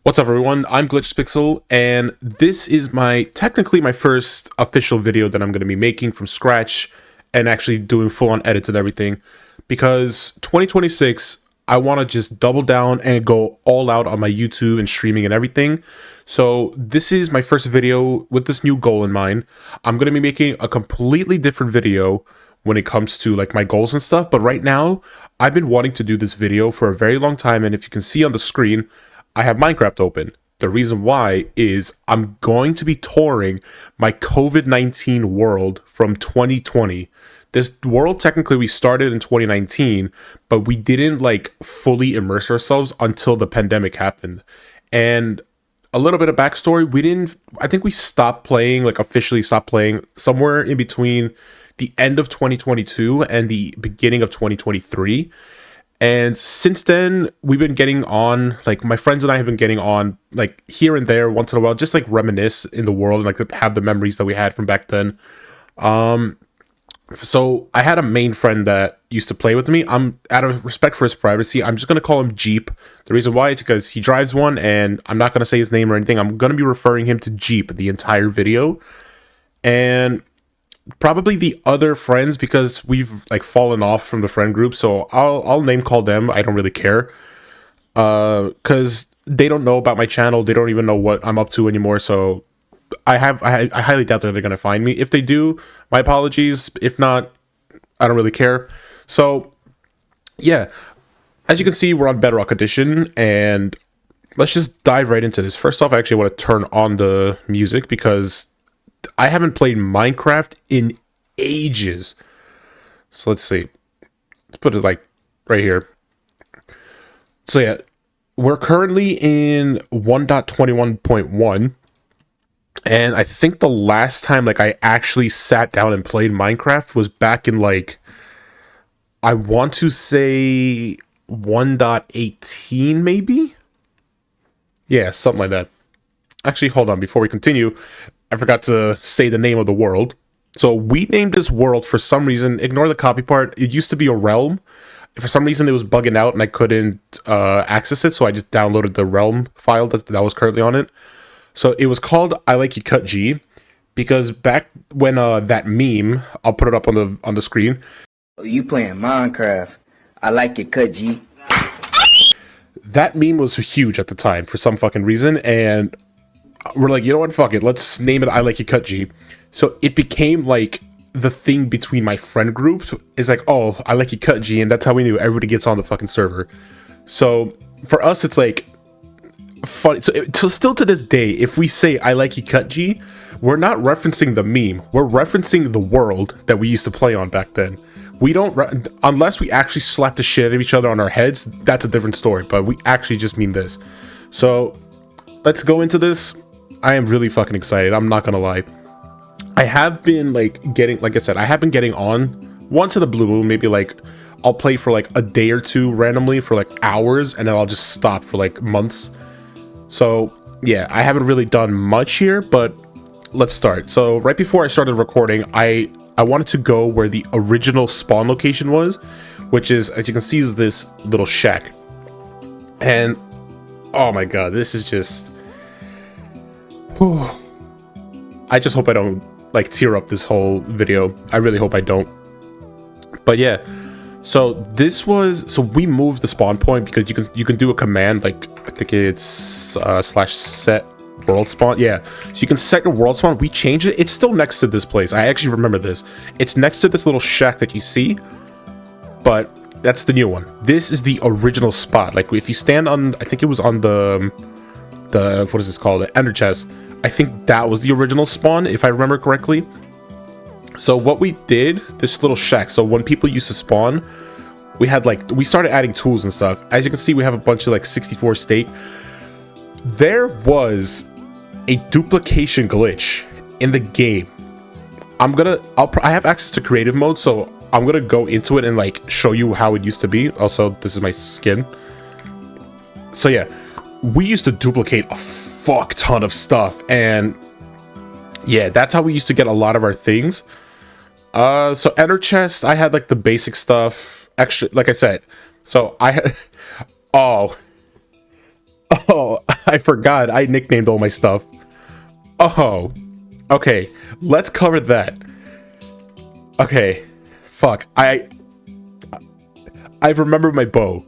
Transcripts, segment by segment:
What's up, everyone? I'm GlitchedPixel, and this is technically my first official video that I'm going to be making from scratch and actually doing full-on edits and everything, because 2026, I want to just double down and go all out on my YouTube and streaming and everything. So this is my first video with this new goal in mind. I'm going to be making a completely different video when it comes to like my goals and stuff, but right now, I've been wanting to do this video for a very long time, and if you can see on the screen, I have Minecraft open. The reason why is I'm going to be touring my COVID-19 world from 2020. This world, technically, we started in 2019, but we didn't like fully immerse ourselves until the pandemic happened. And a little bit of backstory, I think we stopped playing, like officially stopped playing somewhere in between the end of 2022 and the beginning of 2023. And since then, we've been getting on, like my friends and I have been getting on like here and there once in a while, just like reminisce in the world and like have the memories that we had from back then. So I had a main friend that used to play with me. I'm out of respect for his privacy, I'm just going to call him Jeep. The reason why is because he drives one and I'm not going to say his name or anything. I'm going to be referring him to Jeep the entire video. And probably the other friends, because we've like fallen off from the friend group, so I'll name call them. I don't really care, because they don't know about my channel. They don't even know what I'm up to anymore. So I highly doubt that they're gonna find me. If they do, my apologies. If not, I don't really care. So yeah, as you can see, we're on Bedrock Edition, and let's just dive right into this. First off, I actually want to turn on the music because I haven't played Minecraft in ages. So let's see. Let's put it like right here. So yeah, we're currently in 1.21.1. And I think the last time like I actually sat down and played Minecraft was back in like, I want to say 1.18 maybe? Yeah, something like that. Actually, hold on, before we continue, I forgot to say the name of the world. So we named this world for some reason. Ignore the copy part. It used to be a realm. For some reason, it was bugging out and I couldn't access it. So I just downloaded the realm file that was currently on it. So it was called I Like You Cut G, because back when that meme, I'll put it up on the screen. You playing Minecraft? I like your cut, G. That meme was huge at the time for some fucking reason, and we're like, you know what, fuck it, let's name it I Like You Cut G. So it became like the thing between my friend group. It's like, oh, I like you cut G, and that's how we knew everybody gets on the fucking server. So for us, it's like funny. So still to this day, if we say I like you cut G, we're not referencing the meme, we're referencing the world that we used to play on back then. We don't, unless we actually slap the shit out of each other on our heads, that's a different story, but we actually just mean this. So let's go into this. I am really fucking excited, I'm not gonna lie. I have been like I said, I have been getting on once in a blue moon. Maybe like I'll play for like a day or two randomly for like hours, and then I'll just stop for like months. So yeah, I haven't really done much here, but let's start. So right before I started recording, I wanted to go where the original spawn location was, which is, as you can see, is this little shack. And oh my god, this is just, whew. I just hope I don't like tear up this whole video. I really hope I don't. But yeah, so we moved the spawn point because you can do a command, like I think it's /set world spawn. Yeah, so you can set your world spawn. We changed it. It's still next to this place. I actually remember this. It's next to this little shack that you see, but that's the new one. This is the original spot. Like if you stand on, I think it was on the what is this called, the ender chest. I think that was the original spawn, if I remember correctly. So what we did, this little shack, so when people used to spawn, we started adding tools and stuff. As you can see, we have a bunch of like 64 steak. There was a duplication glitch in the game. I have access to creative mode, so I'm gonna go into it and like show you how it used to be. Also, this is my skin. So yeah, we used to duplicate a fuck ton of stuff, and yeah, that's how we used to get a lot of our things. So ender chest, I had like the basic stuff. Actually, like I said, so I had oh, I I forgot. I nicknamed all my stuff. Oh, okay. Let's cover that. Okay, fuck. I remember my bow.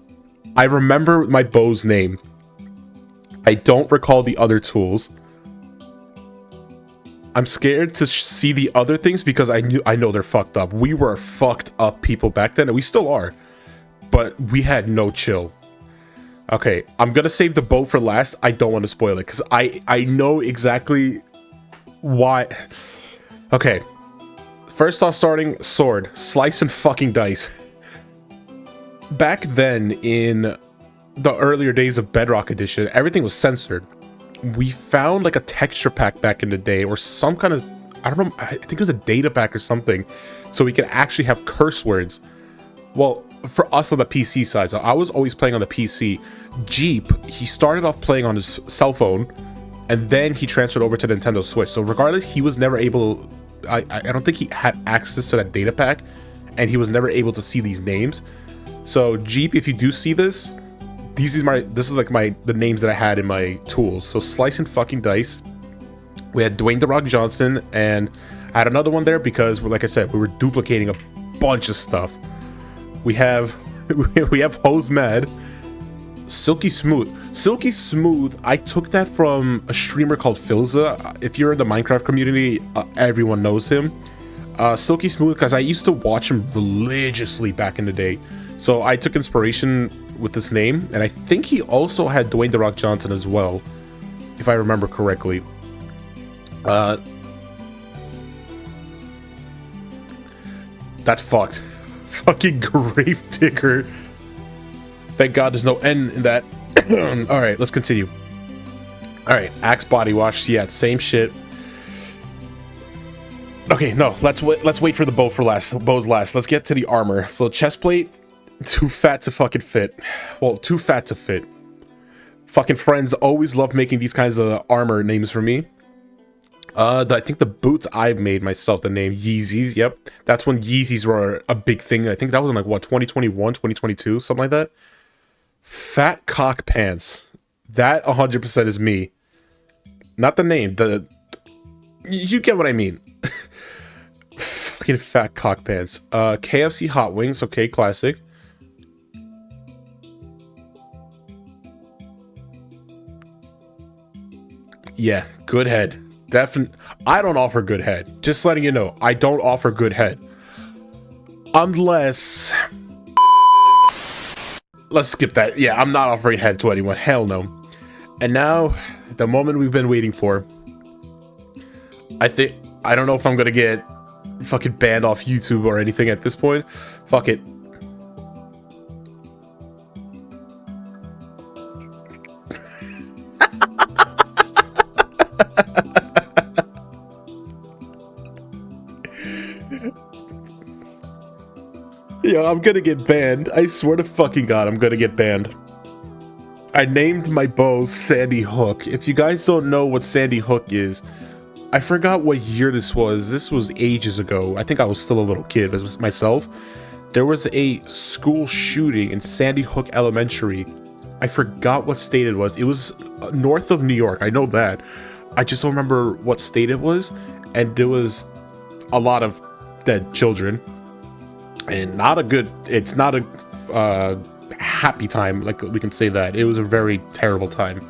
I remember my bow's name. I don't recall the other tools. I'm scared to see the other things because I know they're fucked up. We were fucked up people back then, and we still are. But we had no chill. Okay, I'm gonna save the bow for last. I don't want to spoil it because I know exactly why. Okay, first off, starting sword, slice and fucking dice. Back then, in the earlier days of Bedrock Edition, everything was censored. We found like a texture pack back in the day, or some kind of, I don't know, I think it was a data pack or something, so we could actually have curse words. Well, for us on the PC side, so I was always playing on the PC. Jeep, he started off playing on his cell phone, and then he transferred over to Nintendo Switch. So regardless, he was never able, I don't think he had access to that data pack, and he was never able to see these names. So Jeep, if you do see this, this is like the names that I had in my tools. So Slice and fucking Dice. We had Dwayne The Rock Johnson, and I had another one there because, like I said, we were duplicating a bunch of stuff. We have Hose Mad, Silky Smooth. Silky Smooth, I took that from a streamer called Filza. If you're in the Minecraft community, everyone knows him. Silky Smooth, because I used to watch him religiously back in the day. So I took inspiration with this name, and I think he also had Dwayne The Rock Johnson as well, if I remember correctly. That's fucked. Fucking Gravedigger. Thank God there's no N in that. Alright, let's continue. Alright, Axe Body Wash. Yeah, same shit. Okay, no, let's wait for the bow for last. Bow's last. Let's get to the armor. So chest plate, too fat to fucking fit. Well, too fat to fit. Fucking friends always love making these kinds of armor names for me. I think the boots I've made myself the name Yeezys. Yep, that's when Yeezys were a big thing. I think that was in like what, 2021, 2022, something like that. Fat cock pants. That 100% is me. Not the name. You get what I mean. Fucking fat cock pants. KFC hot wings. Okay, classic. Yeah, good head. I don't offer good head. Just letting you know, I don't offer good head. Unless... Let's skip that. Yeah, I'm not offering head to anyone. Hell no. And now, the moment we've been waiting for. I don't know if I'm gonna get fucking banned off YouTube or anything at this point. Fuck it. Yo, I'm gonna get banned. I swear to fucking God, I'm gonna get banned. I named my bow Sandy Hook. If you guys don't know what Sandy Hook is, I forgot what year this was. This was ages ago. I think I was still a little kid as myself. There was a school shooting in Sandy Hook Elementary. I forgot what state it was. It was north of New York. I know that. I just don't remember what state it was. And there was a lot of dead children. And it's not a happy time, like we can say that. It was a very terrible time.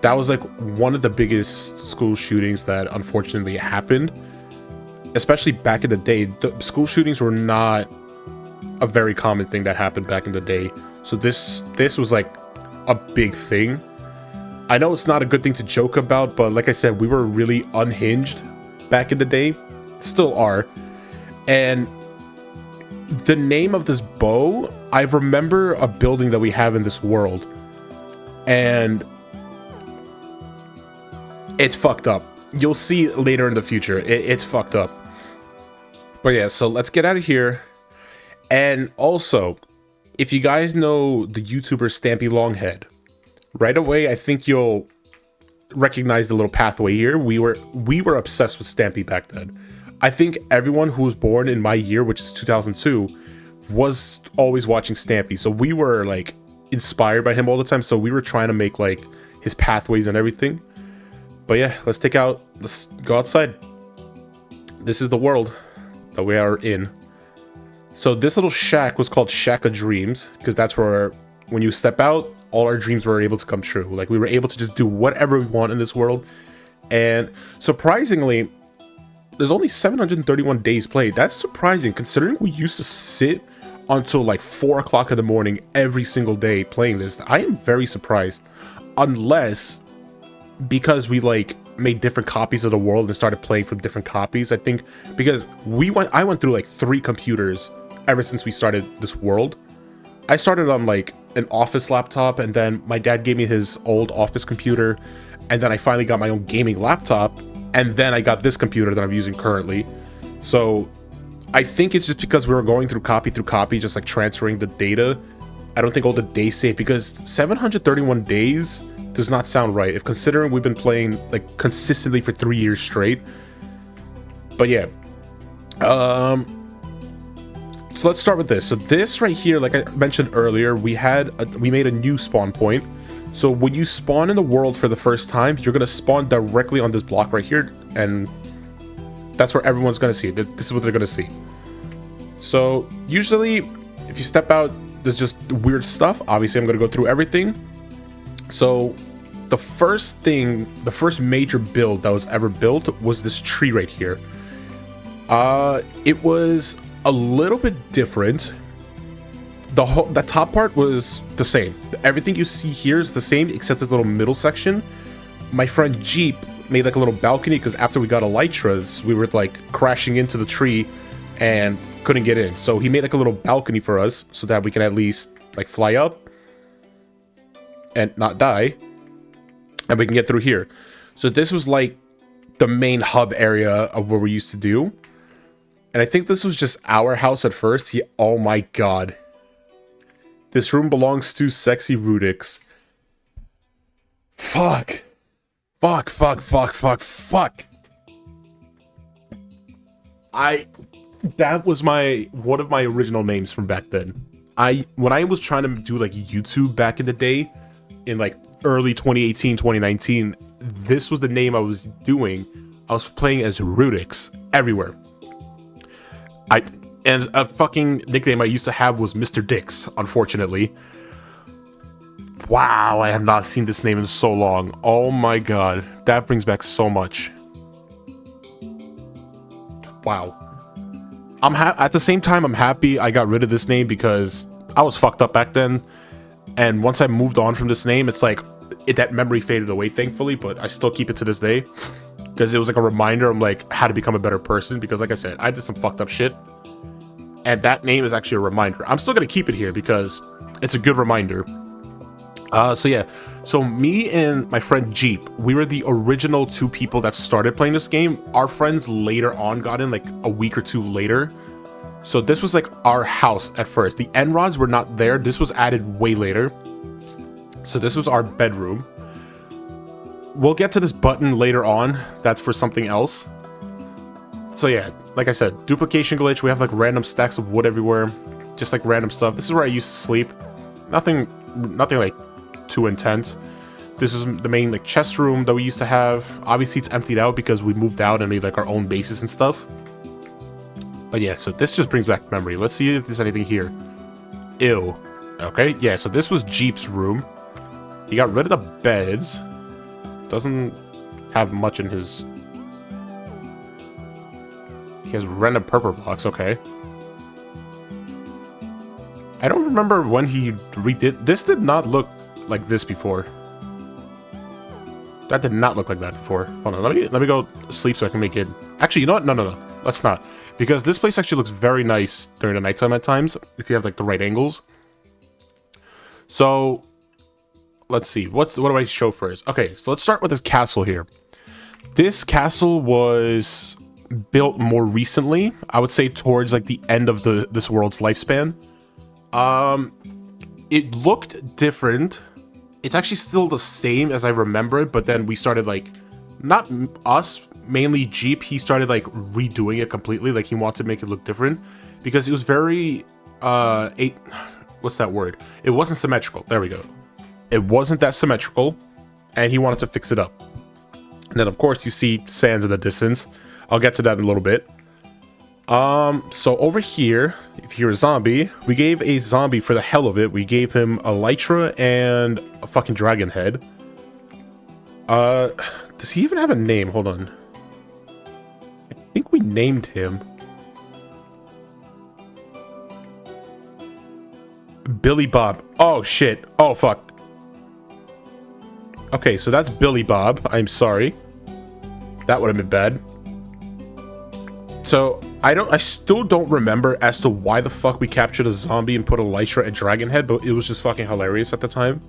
That was like one of the biggest school shootings that unfortunately happened. Especially back in the day, the school shootings were not a very common thing that happened back in the day. So this was like a big thing. I know it's not a good thing to joke about, but like I said, we were really unhinged back in the day. Still are. And the name of this bow, I remember a building that we have in this world, and it's fucked up. You'll see later in the future. It's fucked up. But yeah, so let's get out of here. And also, if you guys know the YouTuber Stampy Longhead, right away I think you'll recognize the little pathway here. We were obsessed with Stampy back then. I think everyone who was born in my year, which is 2002, was always watching Stampy. So we were like inspired by him all the time. So we were trying to make like his pathways and everything. But yeah, let's go outside. This is the world that we are in. So this little shack was called Shack of Dreams because that's where, when you step out, all our dreams were able to come true. Like, we were able to just do whatever we want in this world. And surprisingly, there's only 731 days played. That's surprising considering we used to sit until like 4 o'clock in the morning every single day playing this. I am very surprised. Unless because we like made different copies of the world and started playing from different copies. I think because I went through like 3 computers ever since we started this world. I started on like an office laptop, and then my dad gave me his old office computer, and then I finally got my own gaming laptop, and then I got this computer that I'm using currently. So I think it's just because we were going through copy, just like transferring the data. I don't think all the days saved, because 731 days does not sound right if considering we've been playing like consistently for 3 years straight. But yeah, so let's start with this. So this right here, like I mentioned earlier, we made a new spawn point. So when you spawn in the world for the first time, you're gonna spawn directly on this block right here, and that's where everyone's gonna see. This is what they're gonna see. So usually, if you step out, there's just weird stuff. Obviously, I'm gonna go through everything. So the first major build that was ever built was this tree right here. It was a little bit different. The top part was the same. Everything you see here is the same except this little middle section. My friend Jeep made like a little balcony because after we got elytras, we were like crashing into the tree and couldn't get in. So he made like a little balcony for us so that we can at least like fly up and not die, and we can get through here. So this was like the main hub area of what we used to do. And I think this was just our house at first. Oh my god. This room belongs to Sexy Rudix. Fuck. Fuck. That was one of my original names from back then. When I was trying to do like YouTube back in the day, in like early 2018, 2019, this was the name I was doing. I was playing as Rudix everywhere. And a fucking nickname I used to have was Mr. Dix, unfortunately. Wow, I have not seen this name in so long. Oh my god, that brings back so much. Wow. At the same time, I'm happy I got rid of this name because I was fucked up back then. And once I moved on from this name, it's like that memory faded away, thankfully, but I still keep it to this day. Because it was like a reminder of like how to become a better person. Because like I said, I did some fucked up shit. And that name is actually a reminder. I'm still going to keep it here because it's a good reminder. So yeah. So me and my friend Jeep, we were the original 2 people that started playing this game. Our friends later on got in like a week or 2 later. So this was like our house at first. The end rods were not there. This was added way later. So this was our bedroom. We'll get to this button later on. That's for something else. So yeah, like I said, duplication glitch. We have like random stacks of wood everywhere. Just like random stuff. This is where I used to sleep. Nothing like too intense. This is the main like chest room that we used to have. Obviously it's emptied out because we moved out and made like our own bases and stuff. But yeah, so this just brings back memory. Let's see if there's anything here. Ew. Okay, yeah, so this was Jeep's room. He got rid of the beds. Doesn't have much in his... He has random purple blocks, okay. I don't remember when he redid... This did not look like this before. That did not look like that before. Hold on, let me go sleep so I can make it... Actually, you know what? No. Let's not. Because this place actually looks very nice during the nighttime at times, if you have like the right angles. So, let's see. What do I show first? Okay, so let's start with this castle here. This castle was built more recently. I would say towards like the end of this world's lifespan. It looked different. It's actually still the same as I remember it, but then we started like, not us, mainly Jeep, he started like redoing it completely. Like he wants to make it look different because it was very, what's that word? It wasn't symmetrical. There we go. It wasn't that symmetrical. and he wanted to fix it up. And then, of course, you see sands in the distance. I'll get to that in a little bit. So over here, if you're a zombie, we gave a zombie for the hell of it. We gave him elytra and a fucking dragon head. Does he even have a name? Hold on. I think we named him. Billy Bob. Oh, shit. Oh, fuck. Okay, so that's Billy Bob. I'm sorry. That would have been bad. So, I still don't remember as to why the fuck we captured a zombie and put elytra and dragon head, but it was just fucking hilarious at the time.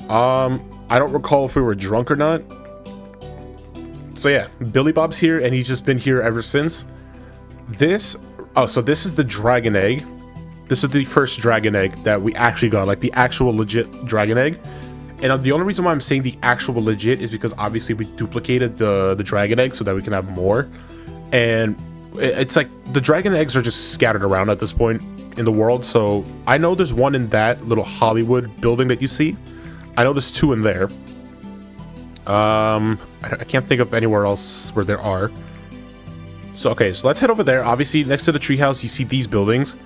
I don't recall if we were drunk or not. So yeah, Billy Bob's here, and he's just been here ever since. So this is the dragon egg. This is the first dragon egg that we actually got, like the actual legit dragon egg. And the only reason why I'm saying the actual legit is because obviously we duplicated the dragon egg so that we can have more. And it's like the dragon eggs are just scattered around at this point in the world. So I know there's one in that little Hollywood building that you see. I know there's two in there. I can't think of anywhere else where there are. So okay, so let's head over there. Obviously, next to the treehouse, you see these buildings.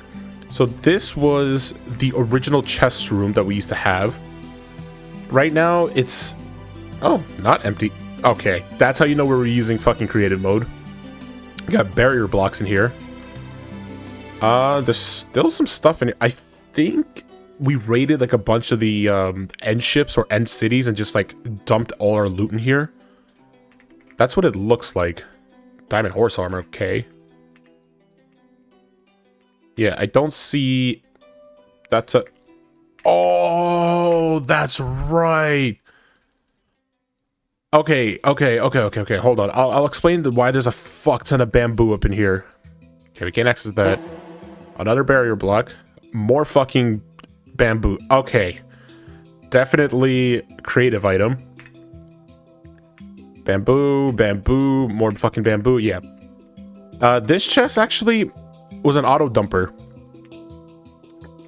So this was the original chest room that we used to have. Right now, it's... Oh, not empty. Okay, that's how you know we were using fucking creative mode. We got barrier blocks in here. There's still some stuff in here. I think we raided like a bunch of the end ships or end cities and just like dumped all our loot in here. That's what it looks like. Diamond horse armor, okay. Yeah, I don't see... That's a... Oh, that's right. Okay. Hold on. I'll explain why there's a fuck ton of bamboo up in here. Okay, we can't access that. Another barrier block. More fucking bamboo. Okay. Definitely creative item. Bamboo, more fucking bamboo. Yeah. This chest actually was an auto dumper.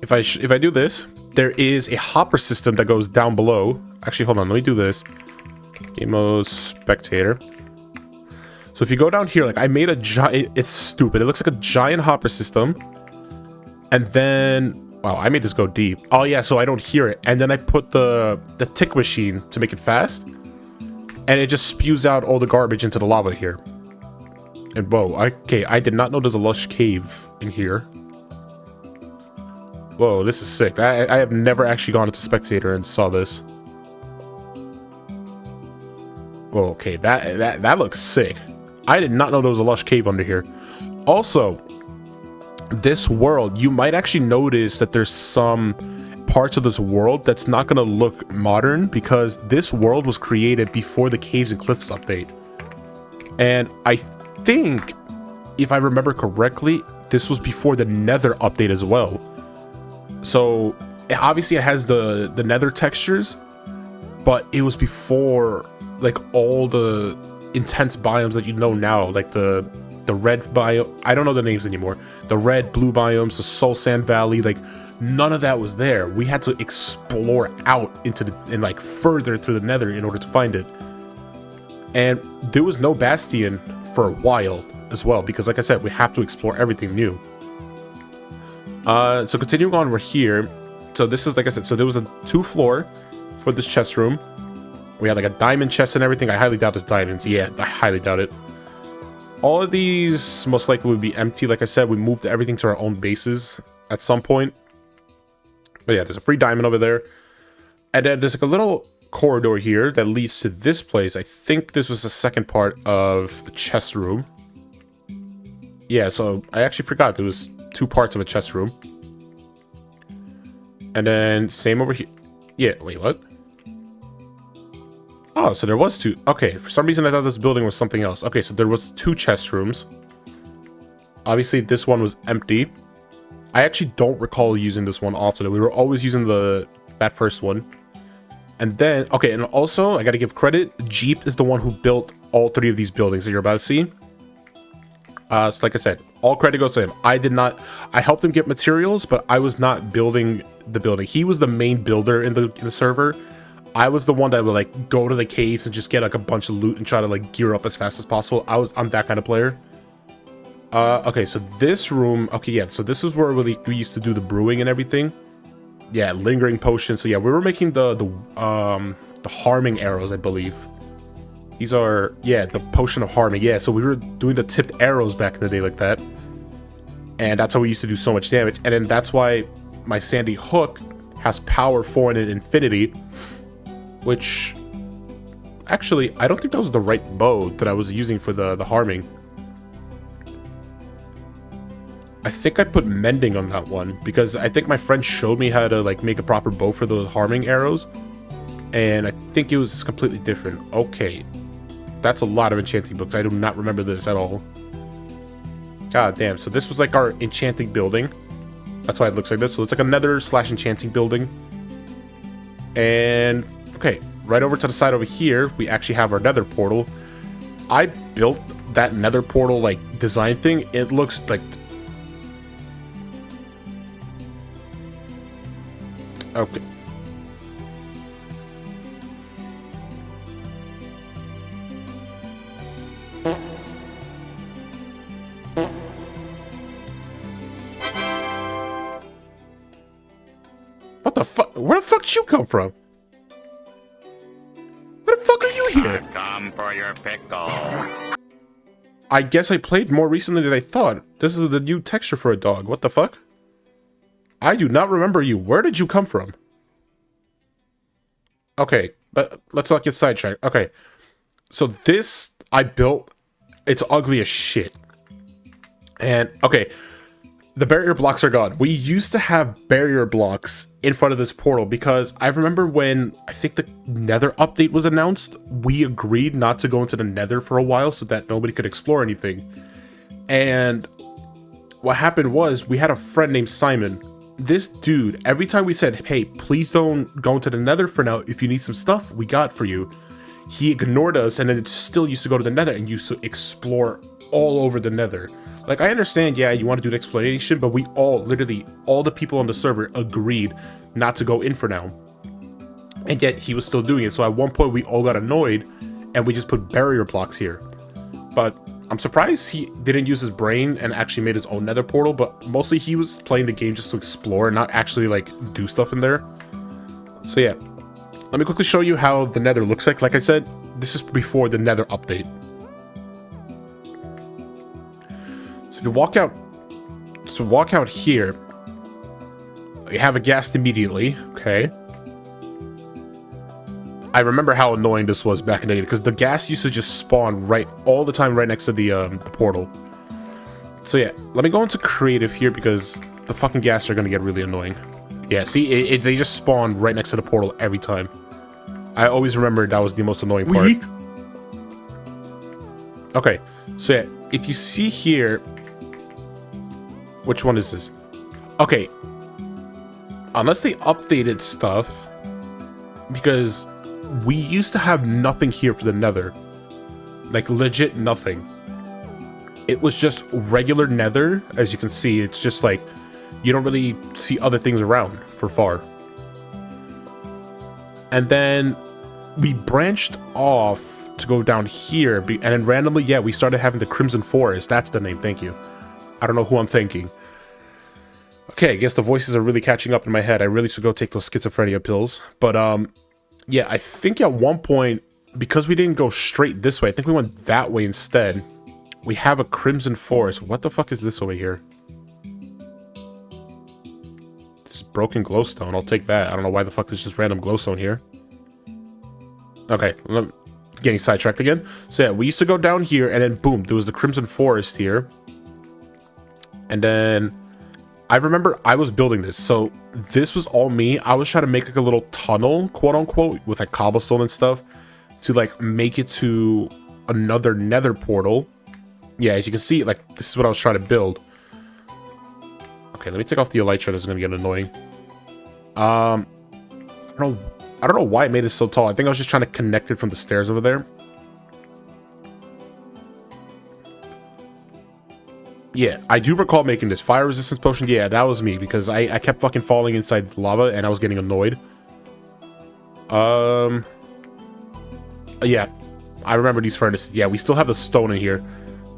If I do this, there is a hopper system that goes down below. Actually, hold on. Let me do this. Game mode spectator. So if you go down here, like I made a giant... It's stupid. It looks like a giant hopper system. And then... Wow, I made this go deep. Oh yeah, so I don't hear it. And then I put the tick machine to make it fast. And it just spews out all the garbage into the lava here. And whoa, okay, I did not know there's a lush cave in here. Whoa, this is sick. I have never actually gone into Spectator and saw this. Whoa, okay, that looks sick. I did not know there was a lush cave under here. Also, this world, you might actually notice that there's some parts of this world that's not going to look modern because this world was created before the Caves and Cliffs update. And I think, if I remember correctly, this was before the Nether update as well. So obviously it has the Nether textures, but it was before like all the intense biomes that you know now, like the red biome. I don't know the names anymore. The red, blue biomes, the Soul Sand Valley, like none of that was there. We had to explore out into and like further through the Nether in order to find it. And there was no Bastion for a while as well, because like I said, we have to explore everything new. So continuing on, we're here. So this is, like I said, so there was a 2-floor for this chest room. We had like a diamond chest and everything. I highly doubt it's diamonds. Yeah, I highly doubt it. All of these most likely would be empty. Like I said, we moved everything to our own bases at some point. But yeah, there's a free diamond over there. And then there's like a little corridor here that leads to this place. I think this was the second part of the chest room. Yeah, so I actually forgot there was 2 parts of a chest room. And then same over here. Yeah, wait, what? Oh, so there was 2. Okay, for some reason I thought this building was something else. Okay, so there was 2 chest rooms. Obviously, this one was empty. I actually don't recall using this one often. We were always using that first one. And then, okay, and also, I gotta give credit. Jeep is the one who built all 3 of these buildings that you're about to see. So like I said, all credit goes to him. I helped him get materials, but I was not building the building. He was the main builder in the server. I was the one that would like go to the caves and just get like a bunch of loot and try to like gear up as fast as possible. I'm that kind of player. Okay, so this room, okay, yeah, so this is where we used to do the brewing and everything. Yeah, lingering potions. So yeah, we were making the harming arrows, I believe. These are, yeah, the potion of harming. Yeah, so we were doing the tipped arrows back in the day like that. And that's how we used to do so much damage. And then that's why my Sandy Hook has power 4 in it, infinity. Which, actually, I don't think that was the right bow that I was using for the harming. I think I put mending on that one because I think my friend showed me how to like make a proper bow for those harming arrows. And I think it was completely different. Okay. That's a lot of enchanting books. I do not remember this at all. God damn. So this was like our enchanting building. That's why it looks like this. So it's like a nether / enchanting building. And okay, right over to the side over here, we actually have our nether portal. I built that nether portal like design thing. It looks like... Okay. What the fuck? Where the fuck did you come from? Where the fuck are you here? I've come for your pickle. I guess I played more recently than I thought. This is the new texture for a dog. What the fuck? I do not remember you. Where did you come from? Okay, but let's not get sidetracked. Okay, so this I built. It's ugly as shit. And okay, the barrier blocks are gone. We used to have barrier blocks in front of this portal because I remember when I think the Nether update was announced, we agreed not to go into the Nether for a while so that nobody could explore anything. And what happened was we had a friend named Simon. This dude, every time we said, hey, please don't go into the Nether for now. If you need some stuff, we got for you. He ignored us and then it still used to go to the Nether and used to explore all over the Nether. Like, I understand, yeah, you want to do the exploration, but we all, literally, all the people on the server agreed not to go in for now. And yet, he was still doing it. So at one point, we all got annoyed, and we just put barrier blocks here. But I'm surprised he didn't use his brain and actually made his own Nether portal, but mostly he was playing the game just to explore and not actually, like, do stuff in there. So yeah, let me quickly show you how the Nether looks like. Like I said, this is before the Nether update. So if you walk out here, you have a ghast immediately, okay? I remember how annoying this was back in the day because the ghast used to just spawn all the time right next to the portal. So yeah, let me go into creative here because the fucking ghasts are gonna get really annoying. Yeah, see, they just spawn right next to the portal every time. I always remember that was the most annoying part. Okay, so yeah, if you see here, which one is this? Okay, unless they updated stuff, because we used to have nothing here for the Nether. Like, legit nothing. It was just regular Nether, as you can see. It's just like, you don't really see other things around for far. And then we branched off to go down here, and then randomly, yeah, we started having the Crimson Forest. That's the name, thank you. I don't know who I'm thinking. Okay, I guess the voices are really catching up in my head. I really should go take those schizophrenia pills. But, yeah, I think at one point, because we didn't go straight this way, I think we went that way instead. We have a Crimson Forest. What the fuck is this over here? This is broken glowstone. I'll take that. I don't know why the fuck there's just random glowstone here. Okay, I'm getting sidetracked again. So yeah, we used to go down here, and then boom, there was the Crimson Forest here. And then I remember I was building this, so this was all me. I was trying to make like a little tunnel, quote unquote, with like cobblestone and stuff to like make it to another Nether portal. Yeah, as you can see, like this is what I was trying to build. Okay, let me take off the elytra. This is gonna get annoying. I don't know why it made it so tall. I think I was just trying to connect it from the stairs over there. Yeah, I do recall making this fire resistance potion. Yeah, that was me because I kept fucking falling inside the lava and I was getting annoyed. Yeah, I remember these furnaces. Yeah, we still have the stone in here.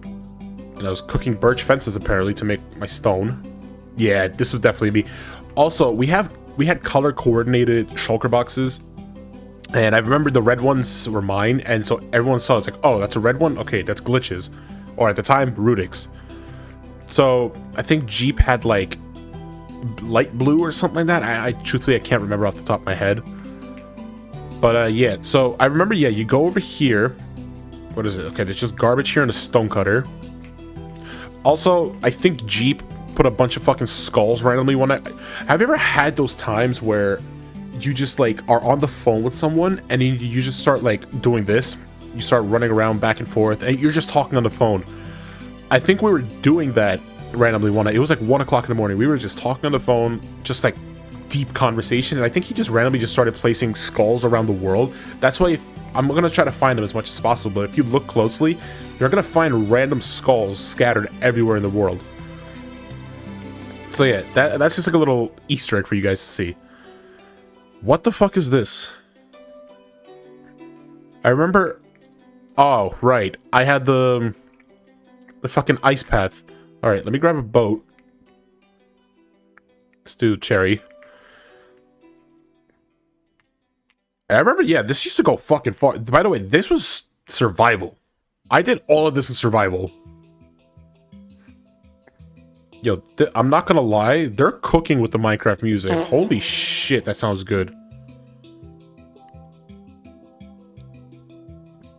And I was cooking birch fences apparently to make my stone. Yeah, this was definitely me. Also, we had color coordinated shulker boxes. And I remember the red ones were mine, and so everyone saw it's like, oh, that's a red one? Okay, that's Glitches. Or at the time, Rudix. So I think Jeep had like light blue or something like that. I truthfully I can't remember off the top of my head. But yeah, so I remember, yeah, you go over here. What is it? Okay, there's just garbage here and a stone cutter. Also, I think Jeep put a bunch of fucking skulls randomly one night. Have you ever had those times where you just like are on the phone with someone and then you just start like doing this? You start running around back and forth and you're just talking on the phone. I think we were doing that randomly one night. It was like 1 o'clock in the morning. We were just talking on the phone, just like deep conversation, and I think he just randomly just started placing skulls around the world. That's why I'm gonna try to find them as much as possible, but if you look closely, you're gonna find random skulls scattered everywhere in the world. So yeah, that's just like a little Easter egg for you guys to see. What the fuck is this? I remember... Oh, right. I had the fucking ice path. Alright, let me grab a boat. Let's do cherry. I remember, yeah, this used to go fucking far. By the way, this was survival. I did all of this in survival. Yo, I'm not gonna lie, they're cooking with the Minecraft music. Holy shit, that sounds good.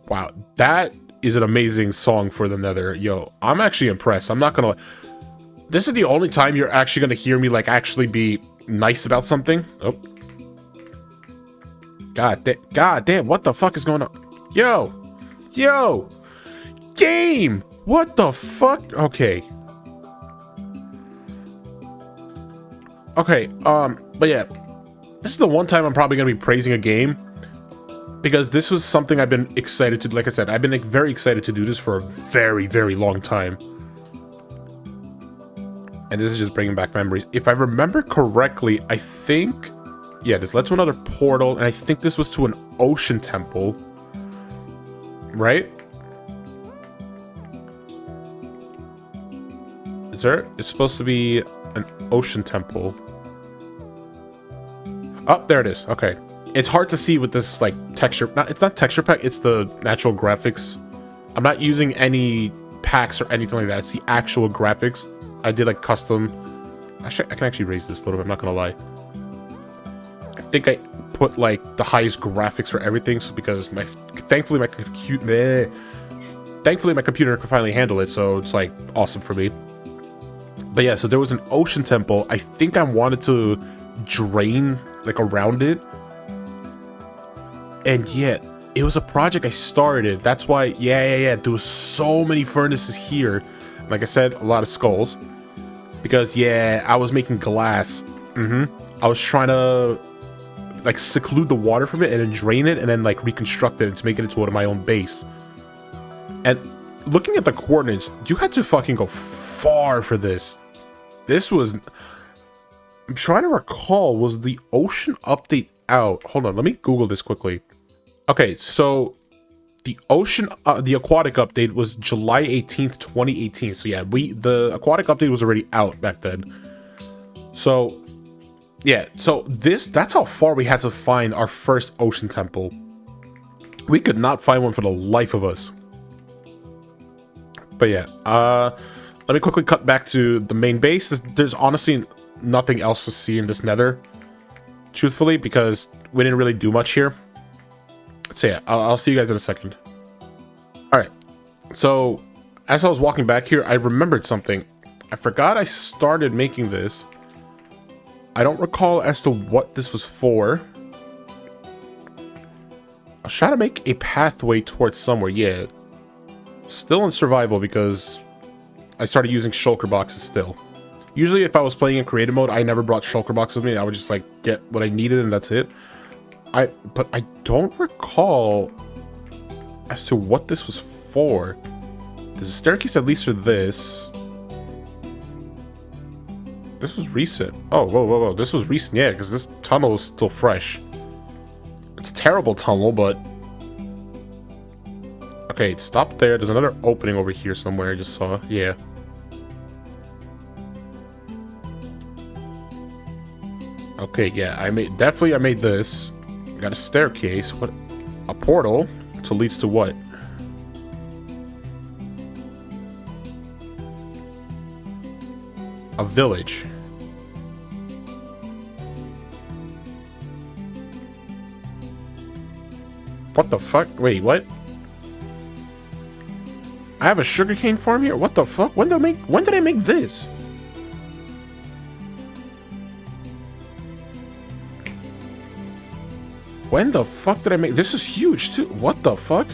Wow, that is an amazing song for the Nether. Yo, I'm actually impressed. I'm not gonna lie. This is the only time you're actually gonna hear me, like, actually be nice about something. Oh. God damn, what the fuck is going on? Yo! Game! What the fuck? Okay. But yeah. This is the one time I'm probably gonna be praising a game. Because this was something I've been excited to, like I said, I've been like, very excited to do this for a very, very long time. And this is just bringing back memories. If I remember correctly, I think... Yeah, this led to another portal, and I think this was to an ocean temple. Right? Is there... It's supposed to be an ocean temple. Oh, there it is. Okay. It's hard to see with this, like, texture... It's not texture pack, it's the natural graphics. I'm not using any packs or anything like that. It's the actual graphics. I did, like, custom... Actually, I can actually raise this a little bit, I'm not gonna lie. I think I put, like, the highest graphics for everything, so because thankfully my computer can finally handle it, so it's, like, awesome for me. But yeah, so there was an ocean temple. I think I wanted to drain, like, around it. And yeah, it was a project I started. That's why, yeah. There was so many furnaces here. Like I said, a lot of skulls. Because, yeah, I was making glass. I was trying to, like, seclude the water from it and then drain it and then, like, reconstruct it to make it into my own base. And looking at the coordinates, you had to fucking go far for this. This was... I'm trying to recall, was the ocean update out? Hold on, let me Google this quickly. Okay, so the aquatic update was July 18th, 2018. So yeah, the aquatic update was already out back then. So yeah, so that's how far we had to find our first ocean temple. We could not find one for the life of us. But yeah, let me quickly cut back to the main base. There's honestly nothing else to see in this Nether, truthfully, because we didn't really do much here. So yeah, I'll see you guys in a second. Alright, so as I was walking back here, I remembered something. I forgot I started making this. I don't recall as to what this was for. I was trying to make a pathway towards somewhere, yeah. Still in survival because I started using shulker boxes still. Usually if I was playing in creative mode, I never brought shulker boxes with me. I would just like get what I needed and that's it. But I don't recall as to what this was for. There's a staircase at least for this. This was recent. Oh, whoa. This was recent, yeah, because this tunnel is still fresh. It's a terrible tunnel, but... Okay, stop there. There's another opening over here somewhere I just saw. Yeah. Okay, yeah, I made this. Got a staircase. What? A portal. So leads to what? A village. What the fuck? Wait, what? I have a sugarcane farm here? What the fuck? When did I make this? When the fuck did I make this? Is huge too. What the fuck?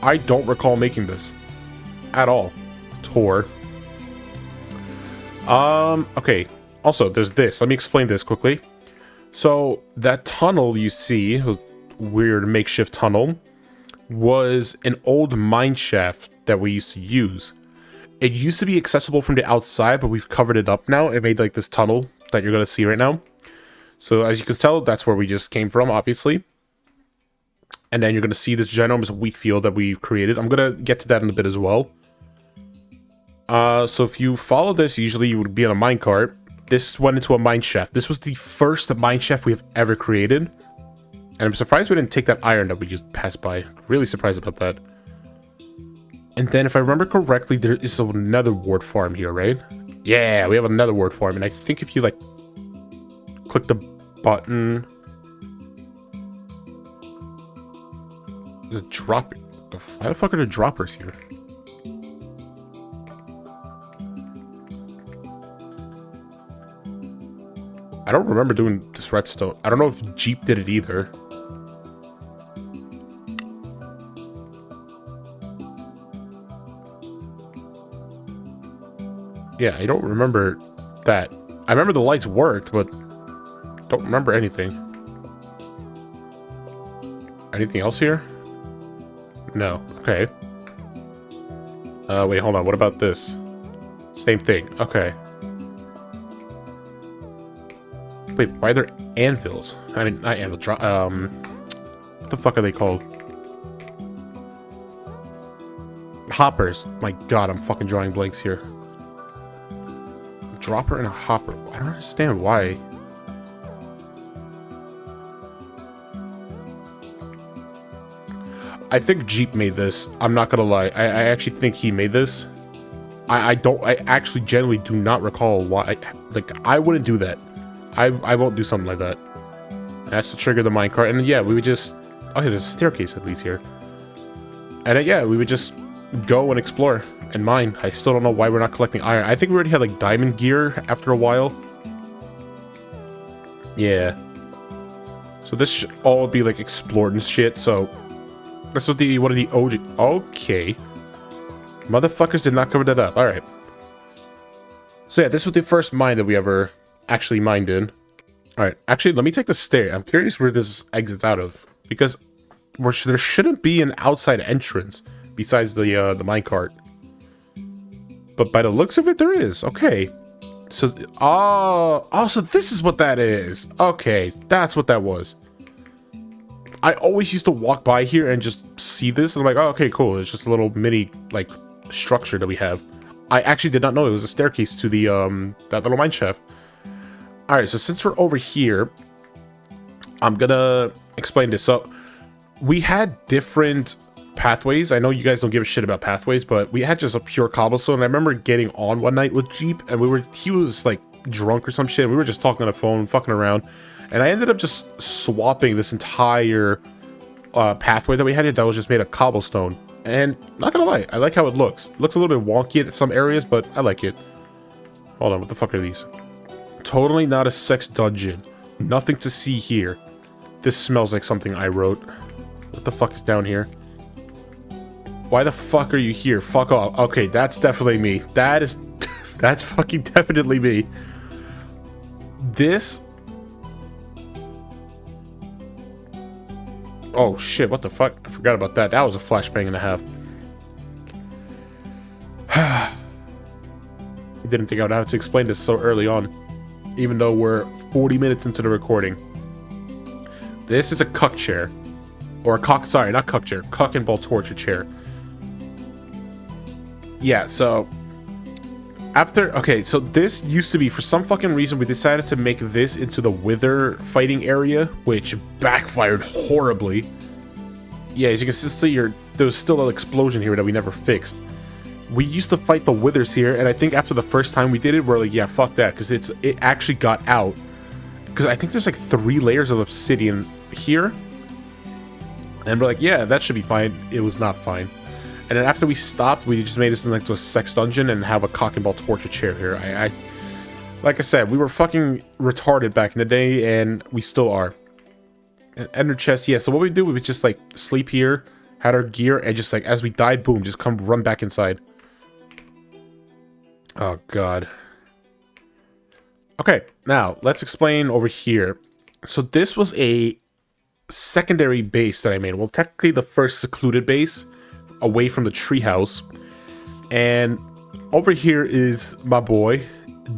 I don't recall making this at all. Tour. Okay. Also, there's this. Let me explain this quickly. So that tunnel you see, was weird makeshift tunnel, was an old mine shaft that we used to use. It used to be accessible from the outside, but we've covered it up now. It made like this tunnel that you're gonna see right now. So as you can tell, that's where we just came from, obviously. And then you're gonna see this ginormous wheat field that we've created. I'm gonna get to that in a bit as well. So if you follow this, usually you would be on a minecart. This went into a mine shaft. This was the first mine shaft we have ever created. And I'm surprised we didn't take that iron that we just passed by. Really surprised about that. And then if I remember correctly, there is another ward farm here, right? Yeah, we have another ward farm. And I think if you like click the button, there's a drop. Why the fuck are there droppers here? I don't remember doing this redstone. I don't know if Jeep did it either. Yeah, I don't remember that. I remember the lights worked, but don't remember anything. Anything else here? No. Okay. Wait, hold on. What about this? Same thing. Okay. Wait, why are there anvils? I mean, not anvil. What the fuck are they called? Hoppers. My god, I'm fucking drawing blanks here. Dropper and a hopper. I don't understand why. I think Jeep made this. I'm not gonna lie. I actually think he made this. I actually genuinely do not recall why. Like, I wouldn't do that. I won't do something like that. That's to trigger the minecart. And yeah, we would just... Okay, there's a staircase at least here. And yeah, we would just go and explore and mine. I still don't know why we're not collecting iron. I think we already had like diamond gear after a while. Yeah. So this should all be like explored and shit. So this was the one of the OG. Okay. Motherfuckers did not cover that up. Alright. So yeah, this was the first mine that we ever actually mined in. Alright, actually, let me take the stair. I'm curious where this exits out of. Because there shouldn't be an outside entrance besides the minecart. But by the looks of it, there is. Okay. So, oh, so this is what that is. Okay, that's what that was. I always used to walk by here and just see this. And I'm like, oh, okay, cool. It's just a little mini, like, structure that we have. I actually did not know it was a staircase to the, that little mine shaft. Alright, so since we're over here, I'm gonna explain this. So, we had different pathways. I know you guys don't give a shit about pathways, but we had just a pure cobblestone. I remember getting on one night with Jeep, and he was like drunk or some shit. We were just talking on the phone, fucking around, and I ended up just swapping this entire pathway that we had here that was just made of cobblestone. And not gonna lie, I like how it looks. It looks a little bit wonky at some areas, but I like it. Hold on, what the fuck are these? Totally not a sex dungeon. Nothing to see here. This smells like something I wrote. What the fuck is down here? Why the fuck are you here? Fuck off. Okay, that's definitely me. That is... that's fucking definitely me. This... Oh shit, what the fuck? I forgot about that. That was a flashbang and a half. Didn't think I would have to explain this so early on. Even though we're 40 minutes into the recording. This is a cuck chair. Or a cock, sorry, not cuck chair. Cuck and ball torture chair. Yeah, so... so this used to be, for some fucking reason, we decided to make this into the Wither fighting area, which backfired horribly. Yeah, as you can see, there was still an explosion here that we never fixed. We used to fight the Withers here, and I think after the first time we did it, we're like, yeah, fuck that, because it actually got out. Because I think there's like 3 layers of obsidian here. And we're like, yeah, that should be fine. It was not fine. And then after we stopped, we just made this into a sex dungeon and have a cock and ball torture chair here. Like I said, we were fucking retarded back in the day, and we still are. Ender chest, yeah. So what we do, we would just like sleep here, had our gear, and just like as we died, boom, just come run back inside. Oh god. Okay, now let's explain over here. So this was a secondary base that I made. Well, technically the first secluded base away from the treehouse. And over here is my boy,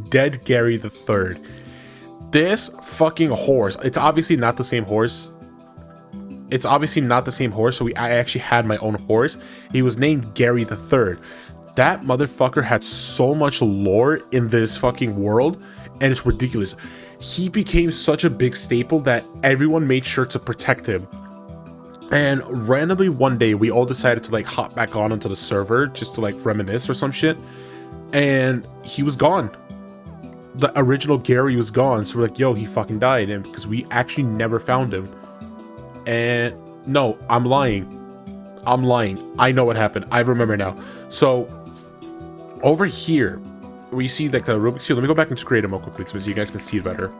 Dead Gary the Third. This fucking horse, it's obviously not the same horse. So I actually had my own horse. He was named Gary the Third. That motherfucker had so much lore in this fucking world, and it's ridiculous. He became such a big staple that everyone made sure to protect him. And randomly one day, we all decided to like hop back on onto the server just to like reminisce or some shit. And he was gone. The original Gary was gone. So we're like, yo, he fucking died. And because we actually never found him. And no, I'm lying. I know what happened. I remember now. So over here, where you see like the Rubik's Cube, let me go back and create them real quickly so you guys can see it better.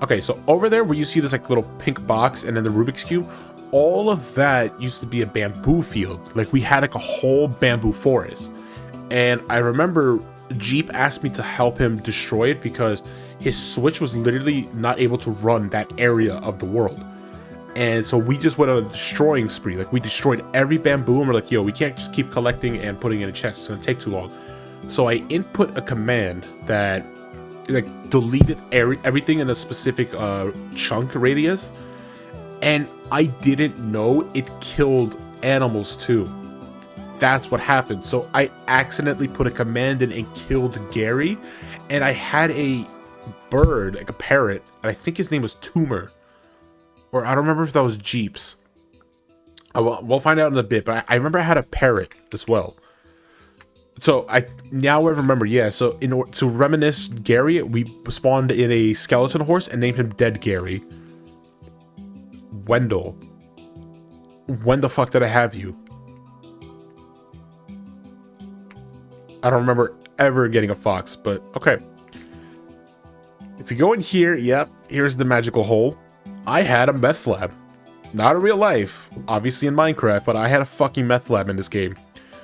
Okay, so over there where you see this like little pink box and then the Rubik's Cube, all of that used to be a bamboo field. Like we had like a whole bamboo forest. And I remember Jeep asked me to help him destroy it because his Switch was literally not able to run that area of the world. And so we just went on a destroying spree. Like we destroyed every bamboo and we're like, yo, we can't just keep collecting and putting in a chest. It's gonna take too long. So I input a command that like deleted everything in a specific chunk radius. And I didn't know it killed animals too. That's what happened. So I accidentally put a command in and killed Gary. And I had a bird, like a parrot, and I think his name was Tumor. Or I don't remember if that was Jeeps. We'll find out in a bit, but I remember I had a parrot as well. So I remember, yeah. So to reminisce Gary, we spawned in a skeleton horse and named him Dead Gary. Wendell. When the fuck did I have you? I don't remember ever getting a fox, but okay. If you go in here, yep, here's the magical hole. I had a meth lab. Not in real life, obviously in Minecraft, but I had a fucking meth lab in this game.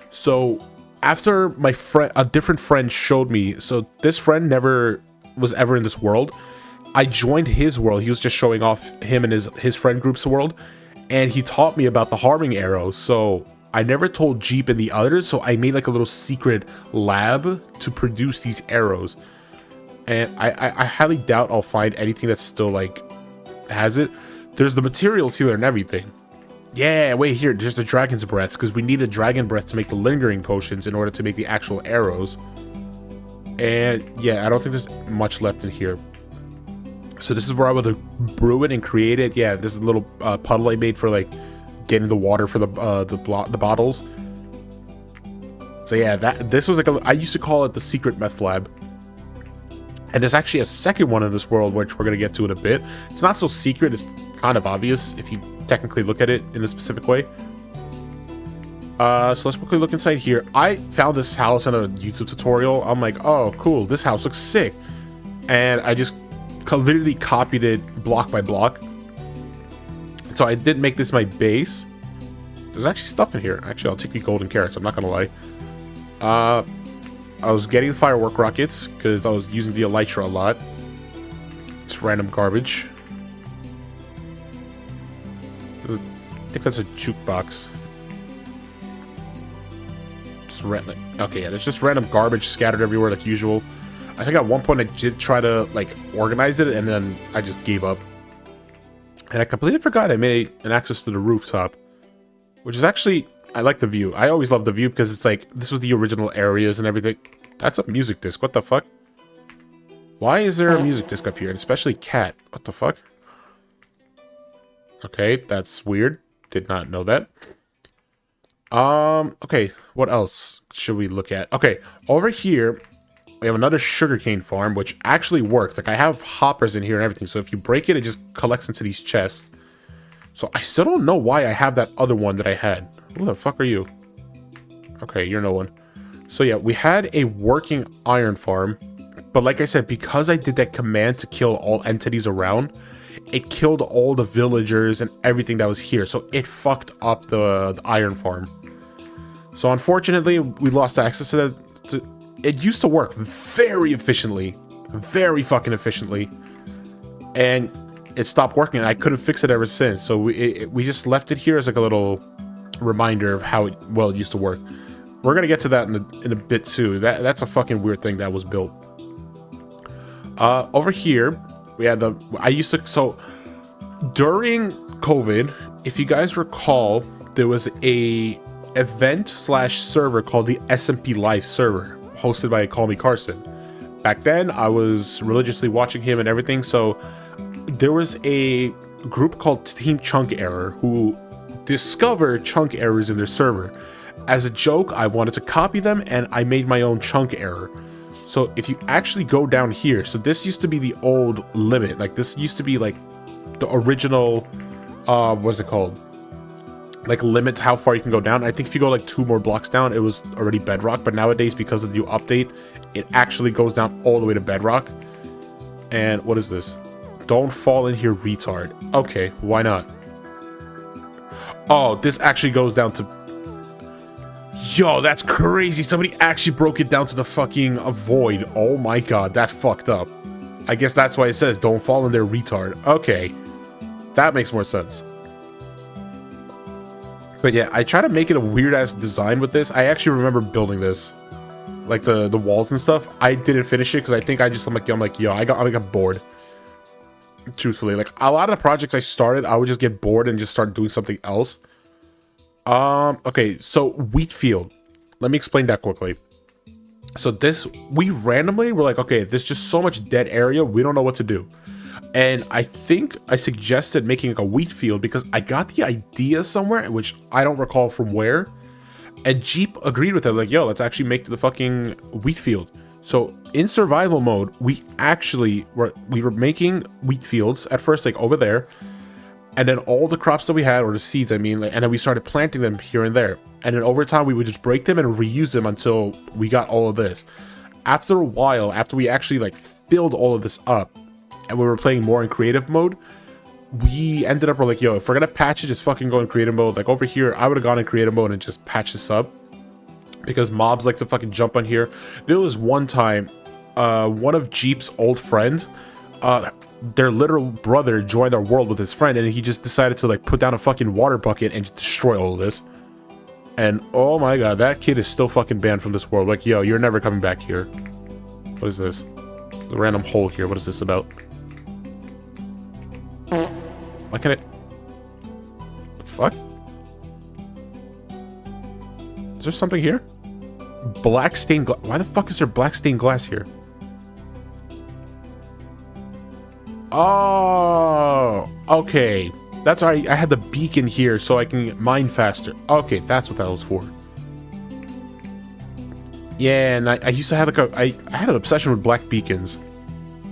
So after my friend, a different friend showed me, so this friend never was ever in this world. I joined his world. He was just showing off him and his friend group's world. And he taught me about the harming arrow. So I never told Jeep and the others. So I made like a little secret lab to produce these arrows. And I highly doubt I'll find anything that's still like has it. There's the materials here and everything. Yeah, wait here, just the dragon's breaths, because we need a dragon breath to make the lingering potions in order to make the actual arrows. And yeah, I don't think there's much left in here. So this is where I would brew it and create it. Yeah, this is a little puddle I made for like getting the water for the bottles. So yeah, this was like I used to call it the secret meth lab. And there's actually a second one in this world, which we're going to get to in a bit. It's not so secret. It's kind of obvious if you technically look at it in a specific way. So let's quickly look inside here. I found this house in a YouTube tutorial. I'm like, oh, cool. This house looks sick. And I just literally copied it block by block. So I did make this my base. There's actually stuff in here. Actually, I'll take the golden carrots. I'm not going to lie. I was getting the firework rockets because I was using the elytra a lot. It's random garbage. I think that's a jukebox. Just random. Okay, yeah, there's just random garbage scattered everywhere like usual. I think at one point I did try to like organize it, and then I just gave up. And I completely forgot I made an access to the rooftop, which is actually, I like the view. I always love the view because it's like, this was the original areas and everything. That's a music disc. What the fuck? Why is there a music disc up here? And especially cat. What the fuck? Okay, that's weird. Did not know that. Okay, what else should we look at? Okay, over here, we have another sugarcane farm, which actually works. Like, I have hoppers in here and everything, so if you break it, it just collects into these chests. So I still don't know why I have that other one that I had. Who the fuck are you? Okay, you're no one. So yeah, we had a working iron farm, but like I said, because I did that command to kill all entities around, it killed all the villagers and everything that was here. So it fucked up the iron farm. So unfortunately, we lost access to that. It used to work very efficiently. Very fucking efficiently. And it stopped working, and I couldn't fix it ever since. So we just left it here as like a little reminder of how well it used to work. We're gonna get to that in a bit too. That's a fucking weird thing that was built. Over here, we had so during COVID, if you guys recall, there was a event / server called the SMP Live server, hosted by Call Me Carson. Back then, I was religiously watching him and everything, so there was a group called Team Chunk Error who discovered chunk errors in their server. As a joke, I wanted to copy them, and I made my own chunk error. So if you actually go down here, so this used to be the old limit. Like, this used to be like the original, what's it called? Like, limit how far you can go down. I think if you go like 2 more blocks down, it was already bedrock. But nowadays, because of the new update, it actually goes down all the way to bedrock. And what is this? Don't fall in here, retard. Okay, why not? Oh, this actually goes down to... Yo, that's crazy. Somebody actually broke it down to the fucking void. Oh my god, that's fucked up. I guess that's why it says don't fall in there, retard. Okay, that makes more sense. But yeah, I try to make it a weird ass design with this. I actually remember building this, like the walls and stuff. I didn't finish it because I think I'm like, yo, I got bored. Truthfully, like a lot of the projects I started, I would just get bored and just start doing something else. Okay, so wheat field. Let me explain that quickly. So this, we randomly were like, okay, there's just so much dead area, we don't know what to do. And I think I suggested making like a wheat field because I got the idea somewhere, which I don't recall from where. And Jeep agreed with it, like, yo, let's actually make the fucking wheat field. So in survival mode, we were making wheat fields at first, like over there. And then all the crops that we had, or the seeds, I mean, like, and then we started planting them here and there. And then over time, we would just break them and reuse them until we got all of this. After a while, after we actually like filled all of this up, and we were playing more in creative mode, we ended up, we're like, yo, if we're gonna patch it, just fucking go in creative mode. Like over here, I would have gone in creative mode and just patched this up, because mobs like to fucking jump on here. There was one time, one of Jeep's old friend, their literal brother joined our world with his friend, and he just decided to like put down a fucking water bucket and just destroy all of this. And oh my god, that kid is still fucking banned from this world. Like, yo, you're never coming back here. What is this? The random hole here. What is this about? Why can't it? The fuck? Is there something here? Black stained glass. Why the fuck is there black stained glass here? Oh, okay. That's why I had the beacon here so I can mine faster. Okay, that's what that was for. Yeah, and I used to have like I had an obsession with black beacons,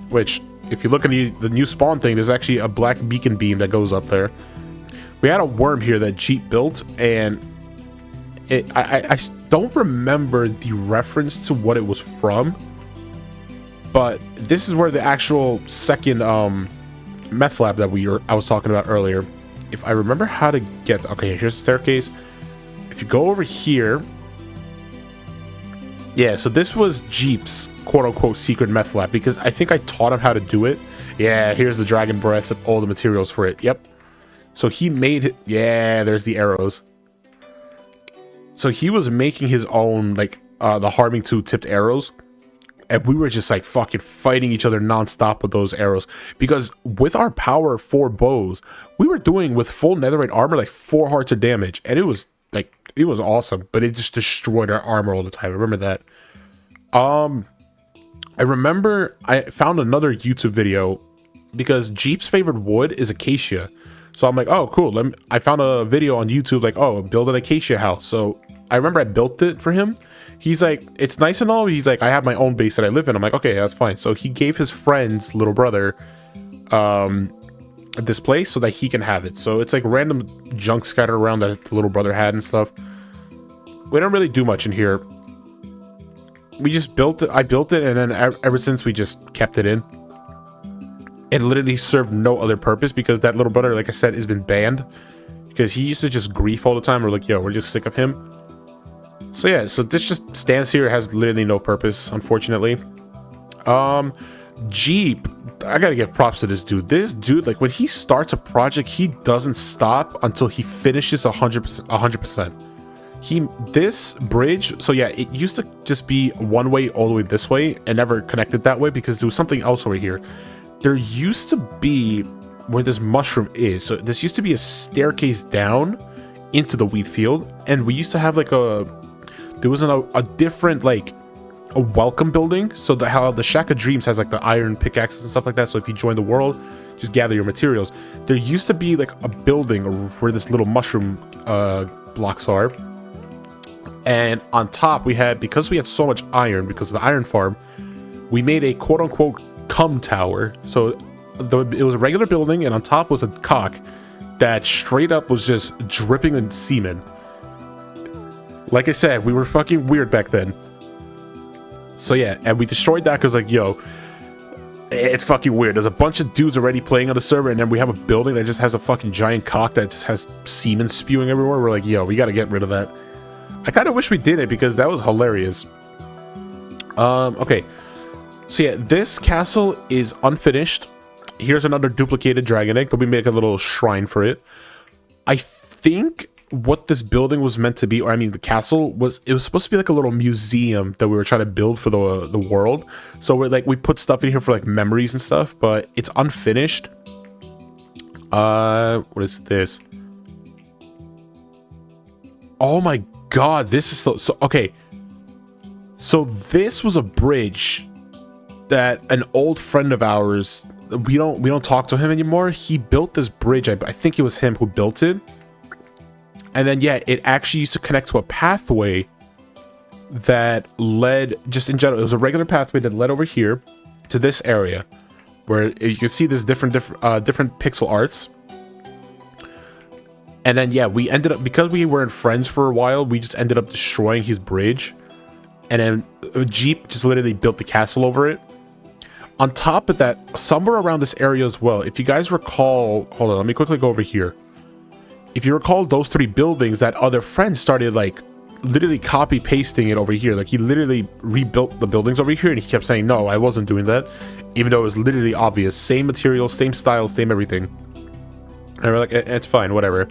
which if you look at the new spawn thing, there's actually a black beacon beam that goes up there. We had a worm here that Jeep built, and I don't remember the reference to what it was from, but this is where the actual second meth lab that I was talking about earlier. If I remember how to get, okay, here's the staircase. If you go over here, yeah, so this was Jeep's quote-unquote secret meth lab, because I think I taught him how to do it. Yeah, here's the dragon breaths and all the materials for it. Yep. So he made it. Yeah, there's the arrows. So he was making his own, like, the Harming 2 tipped arrows. and we were just like fucking fighting each other nonstop with those arrows, because with our power 4 bows, we were doing with full netherite armor like 4 hearts of damage, and it was awesome, but it just destroyed our armor all the time. I remember that. I remember I found another YouTube video because Jeep's favorite wood is acacia. So I'm like, oh, cool. I found a video on YouTube like, oh, build an acacia house. So I remember I built it for him. He's like, it's nice and all. He's like, I have my own base that I live in. I'm like, okay, that's fine. So he gave his friend's little brother this place so that he can have it. So it's like random junk scattered around that the little brother had and stuff. We don't really do much in here. We just built it. I built it, and then ever since we just kept it in. It literally served no other purpose because that little brother, like I said, has been banned because he used to just grief all the time. We're like, yo, we're just sick of him. So yeah, so this just stands here. It has literally no purpose, unfortunately. Jeep, I gotta give props to this dude. This dude, like when he starts a project, he doesn't stop until he finishes 100%. This bridge, so yeah, it used to just be one way all the way this way and never connected that way because there was something else over here. There used to be where this mushroom is. So this used to be a staircase down into the wheat field, and we used to have like there was a different like a welcome building. So how the Shack of Dreams has like the iron pickaxes and stuff like that. So if you join the world, just gather your materials. There used to be like a building where this little mushroom blocks are. And on top we had, because we had so much iron because of the iron farm, we made a quote-unquote cum tower. So it was a regular building, and on top was a cock that straight up was just dripping in semen. Like I said, we were fucking weird back then. So yeah, and we destroyed that because like, yo, it's fucking weird. There's a bunch of dudes already playing on the server, and then we have a building that just has a fucking giant cock that just has semen spewing everywhere. We're like, yo, we gotta get rid of that. I kind of wish we did it because that was hilarious. Okay. So yeah, this castle is unfinished. Here's another duplicated dragon egg, but we make a little shrine for it. I think what this building was meant to be, or I mean the castle, was supposed to be like a little museum that we were trying to build for the world. So we put stuff in here for like memories and stuff, but it's unfinished. What is this? Oh my god, this is so okay. So this was a bridge that an old friend of ours, we don't talk to him anymore. He built this bridge. I think it was him who built it. And then yeah, it actually used to connect to a pathway that led, just in general, it was a regular pathway that led over here to this area where you can see this different pixel arts. And then yeah, we ended up, because we weren't friends for a while, we just ended up destroying his bridge. And then Jeep just literally built the castle over it. On top of that, somewhere around this area as well, if you guys recall, hold on, let me quickly go over here. If you recall those 3 buildings, that other friend started like literally copy pasting it over here. Like he literally rebuilt the buildings over here, and he kept saying, no, I wasn't doing that. Even though it was literally obvious. Same material, same style, same everything. And we're like, it's fine, whatever.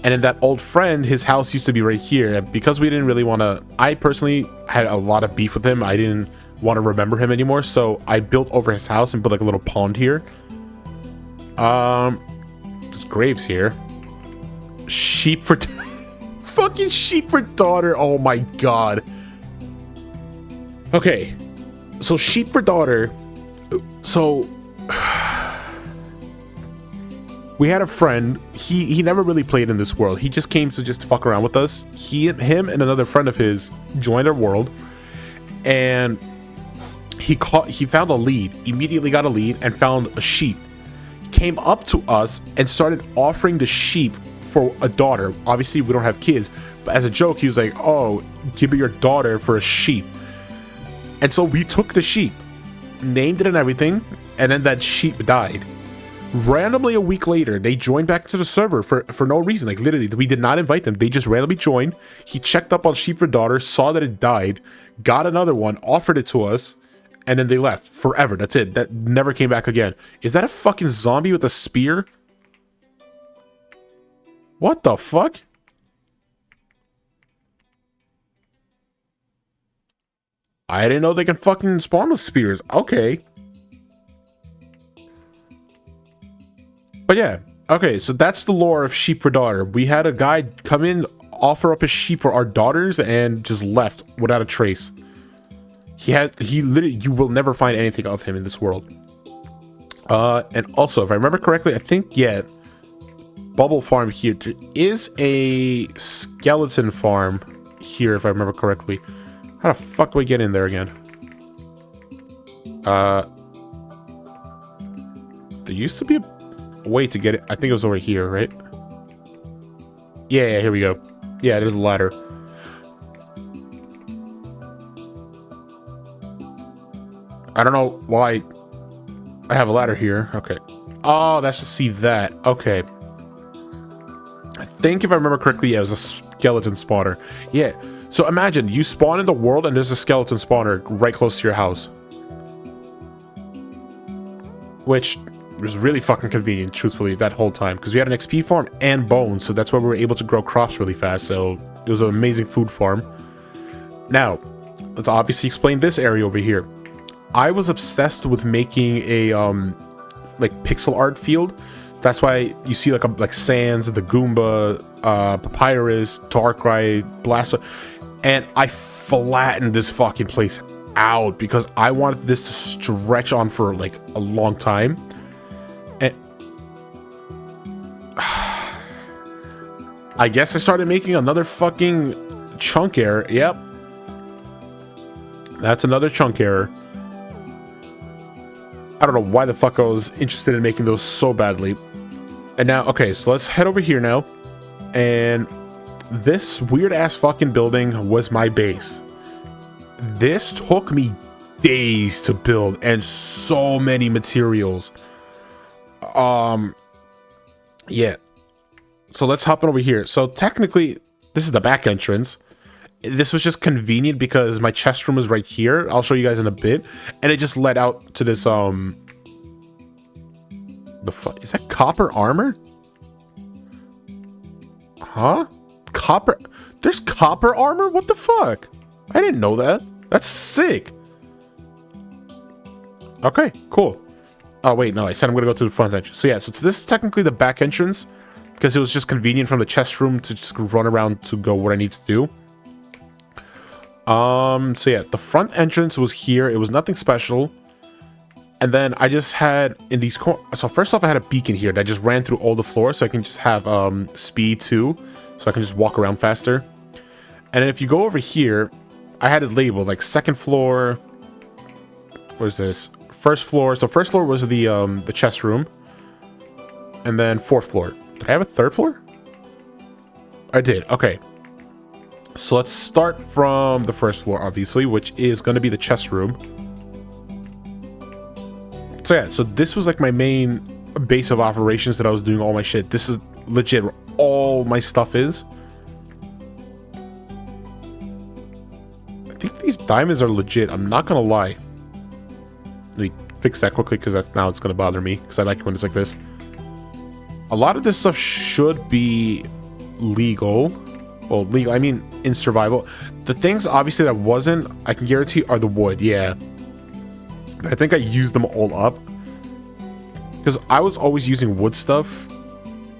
And then that old friend, his house used to be right here. And because we didn't really want to, I personally had a lot of beef with him. I didn't want to remember him anymore. So I built over his house and put like a little pond here. There's graves here. Sheep for fucking sheep for daughter. Oh my god. Okay. So sheep for daughter. So we had a friend. He never really played in this world. He just came to just fuck around with us. Him and another friend of his joined our world, and he found a lead. Immediately got a lead and found a sheep. Came up to us and started offering the sheep for a daughter. Obviously, we don't have kids, but as a joke, he was like, "Oh, give me your daughter for a sheep." And so we took the sheep, named it and everything, and then that sheep died. Randomly a week later, they joined back to the server for no reason. Like literally, we did not invite them. They just randomly joined. He checked up on sheep for daughter, saw that it died, got another one, offered it to us, and then they left forever. That's it. That never came back again. Is that a fucking zombie with a spear? What the fuck? I didn't know they can fucking spawn with spears. Okay. But yeah. Okay, so that's the lore of Sheep for Daughter. We had a guy come in, offer up his sheep for our daughters, and just left without a trace. He literally, you will never find anything of him in this world. And also, if I remember correctly, I think, yeah, Bubble Farm here. There is a skeleton farm here, if I remember correctly. How the fuck do we get in there again? There used to be a way to get it. I think it was over here, right? Yeah, here we go. Yeah, there's a ladder. I don't know why I have a ladder here. Okay. Oh, that's to see that. Okay. I think if I remember correctly, yeah, it was a skeleton spawner. Yeah. So imagine you spawn in the world and there's a skeleton spawner right close to your house. Which was really fucking convenient, truthfully, that whole time. Because we had an XP farm and bones, so that's why we were able to grow crops really fast. So it was an amazing food farm. Now, let's obviously explain this area over here. I was obsessed with making a like pixel art field. That's why you see like Sans, the Goomba, Papyrus, Darkrai, Blastoise, and I flattened this fucking place out because I wanted this to stretch on for like a long time. And I guess I started making another fucking chunk error. Yep, that's another chunk error. I don't know why the fuck I was interested in making those so badly. And now, okay, so let's head over here now. And this weird ass fucking building was my base. This took me days to build and so many materials. Yeah. So let's hop on over here. So technically, this is the back entrance. This was just convenient because my chest room was right here. I'll show you guys in a bit. And it just led out to this, the fuck? Is that copper armor? Huh? Copper? There's copper armor? What the fuck? I didn't know that. That's sick. Okay, cool. Oh, wait, no. I said I'm going to go through the front entrance. So yeah, so this is technically the back entrance because it was just convenient from the chest room to just run around to go what I need to do. So yeah, the front entrance was here. It was nothing special. And then I just had in these so first off, I had a beacon here that just ran through all the floors, so I can just have speed too, so I can just walk around faster. And then if you go over here, I had it labeled like second floor. Where's this? First floor. So first floor was the chest room, and then fourth floor. Did I have a third floor? I did. Okay. So let's start from the first floor, obviously, which is going to be the chest room. So yeah, so this was like my main base of operations that I was doing all my shit. This is legit where all my stuff is. I think these diamonds are legit. I'm not going to lie. Let me fix that quickly because now it's going to bother me because I like it when it's like this. A lot of this stuff should be legal. Well, legal, I mean, in survival. The things, obviously, that wasn't, I can guarantee, are the wood, yeah. But I think I used them all up. Because I was always using wood stuff.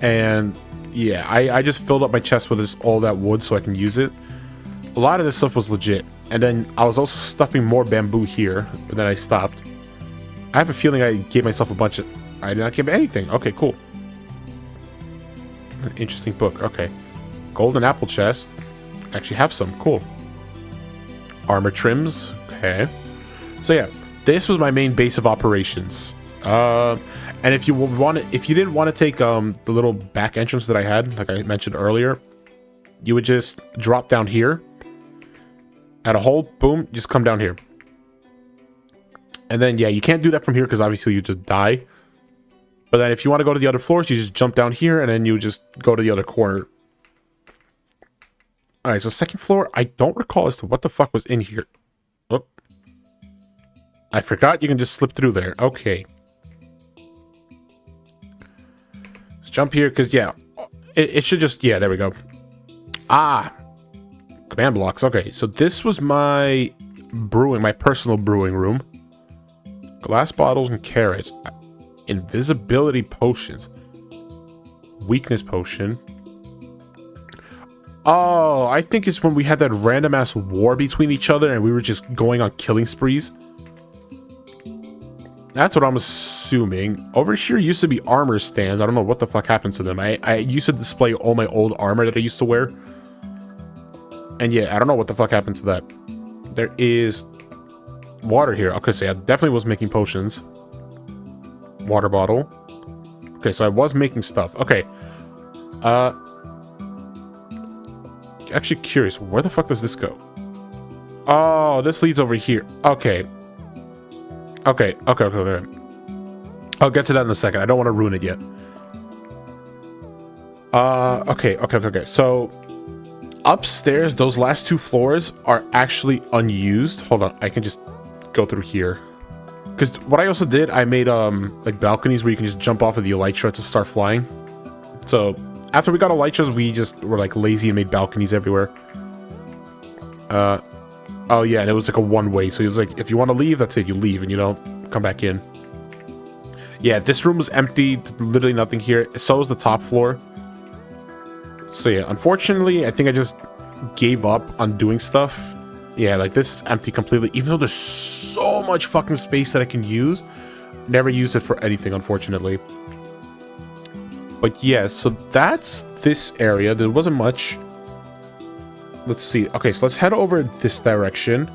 And, yeah, I just filled up my chest with just all that wood so I can use it. A lot of this stuff was legit. And then I was also stuffing more bamboo here, but then I stopped. I have a feeling I gave myself a bunch of... I did not give anything. Okay, cool. An interesting book, okay. Golden apple chest. Actually have some. Cool. Armor trims. Okay. So yeah, this was my main base of operations. And if you didn't want to take the little back entrance that I had, like I mentioned earlier, you would just drop down here. At a hole, boom, just come down here. And then yeah, you can't do that from here because obviously you just die. But then if you want to go to the other floors, you just jump down here and then you just go to the other corner. Alright, so second floor, I don't recall as to what the fuck was in here. Oh. I forgot you can just slip through there. Okay. Let's jump here, because, yeah. It should just, yeah, there we go. Ah. Command blocks, okay. So this was my brewing, my personal brewing room. Glass bottles and carrots. Invisibility potions. Weakness potion. Oh, I think it's when we had that random ass war between each other and we were just going on killing sprees. That's what I'm assuming. Over here used to be armor stands. I don't know what the fuck happened to them. I used to display all my old armor that I used to wear. And yeah, I don't know what the fuck happened to that. There is water here. Okay, so I definitely was making potions. Water bottle. Okay, so I was making stuff. Okay. Actually curious, where the fuck does this go? Oh, this leads over here. Okay. Okay. I'll get to that in a second. I don't want to ruin it yet. Okay. So, upstairs, those last 2 floors are actually unused. Hold on, I can just go through here. Because what I also did, I made, like, balconies where you can just jump off of the elytra to start flying. So, after we got elytras, we just were, like, lazy and made balconies everywhere. Oh, yeah, and it was, like, a one-way. So, it was like, if you want to leave, that's it. You leave, and you don't come back in. Yeah, this room was empty. Literally nothing here. So was the top floor. So, yeah, unfortunately, I think I just gave up on doing stuff. Yeah, like, this is empty completely. Even though there's so much fucking space that I can use. Never used it for anything, unfortunately. But yeah, so that's this area. There wasn't much. Let's see. Okay, so let's head over this direction.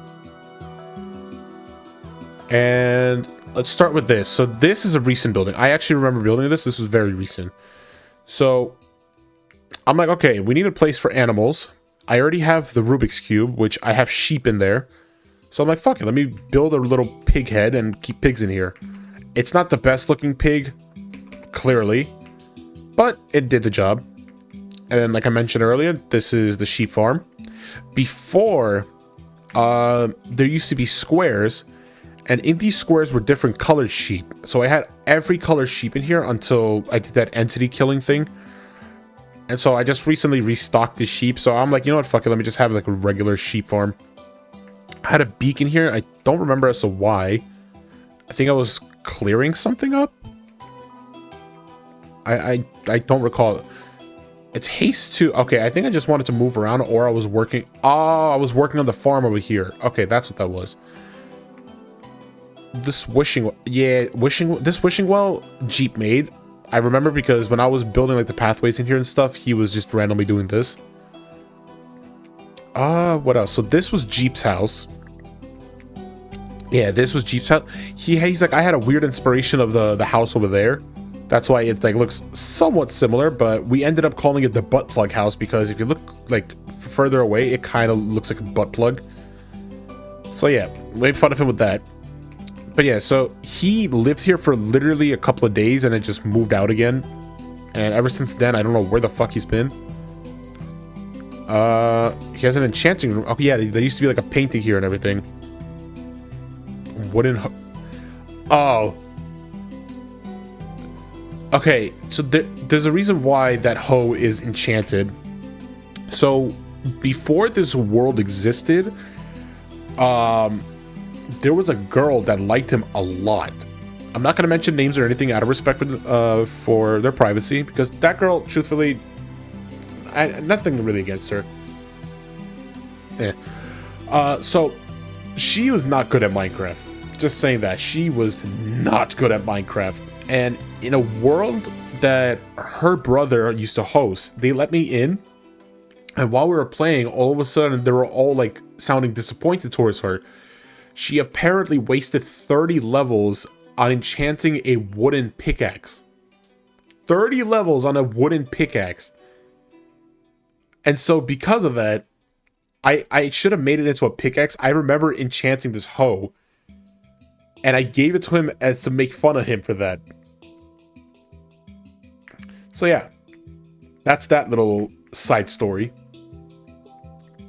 And let's start with this. So this is a recent building. I actually remember building this. This was very recent. So I'm like, okay, we need a place for animals. I already have the Rubik's Cube, which I have sheep in there. So I'm like, fuck it. Let me build a little pig head and keep pigs in here. It's not the best looking pig, clearly. But it did the job. And then, like I mentioned earlier, this is the sheep farm. Before, there used to be squares. And in these squares were different colored sheep. So I had every colored sheep in here until I did that entity killing thing. And so I just recently restocked the sheep. So I'm like, you know what, fuck it. Let me just have like a regular sheep farm. I had a beacon here. I don't remember as to why. I think I was clearing something up. I don't recall. It's haste 2. Okay, I think I just wanted to move around, or I was working. Oh, I was working on the farm over here. Okay, that's what that was. This wishing, yeah, this wishing well Jeep made. I remember because when I was building like the pathways in here and stuff, he was just randomly doing this. What else? So this was Jeep's house. Yeah, this was Jeep's house. He's like, I had a weird inspiration of the house over there. That's why it like looks somewhat similar, but we ended up calling it the butt plug house because if you look like further away, it kind of looks like a butt plug. So yeah, made fun of him with that. But yeah, so he lived here for literally a couple of days and it just moved out again. And ever since then, I don't know where the fuck he's been. He has an enchanting room. Oh yeah, there used to be like a painting here and everything. Wooden. Oh. Okay, so there's a reason why that hoe is enchanted. So before this world existed, there was a girl that liked him a lot. I'm not going to mention names or anything out of respect for their privacy, because that girl, truthfully, nothing really against her. Yeah. So she was not good at Minecraft. Just saying that. She was not good at Minecraft. And in a world that her brother used to host, they let me in. And while we were playing, all of a sudden, they were all like sounding disappointed towards her. She apparently wasted 30 levels on enchanting a wooden pickaxe. 30 levels on a wooden pickaxe. And so because of that, I should have made it into a pickaxe. I remember enchanting this hoe. And I gave it to him as to make fun of him for that. So yeah, that's that little side story.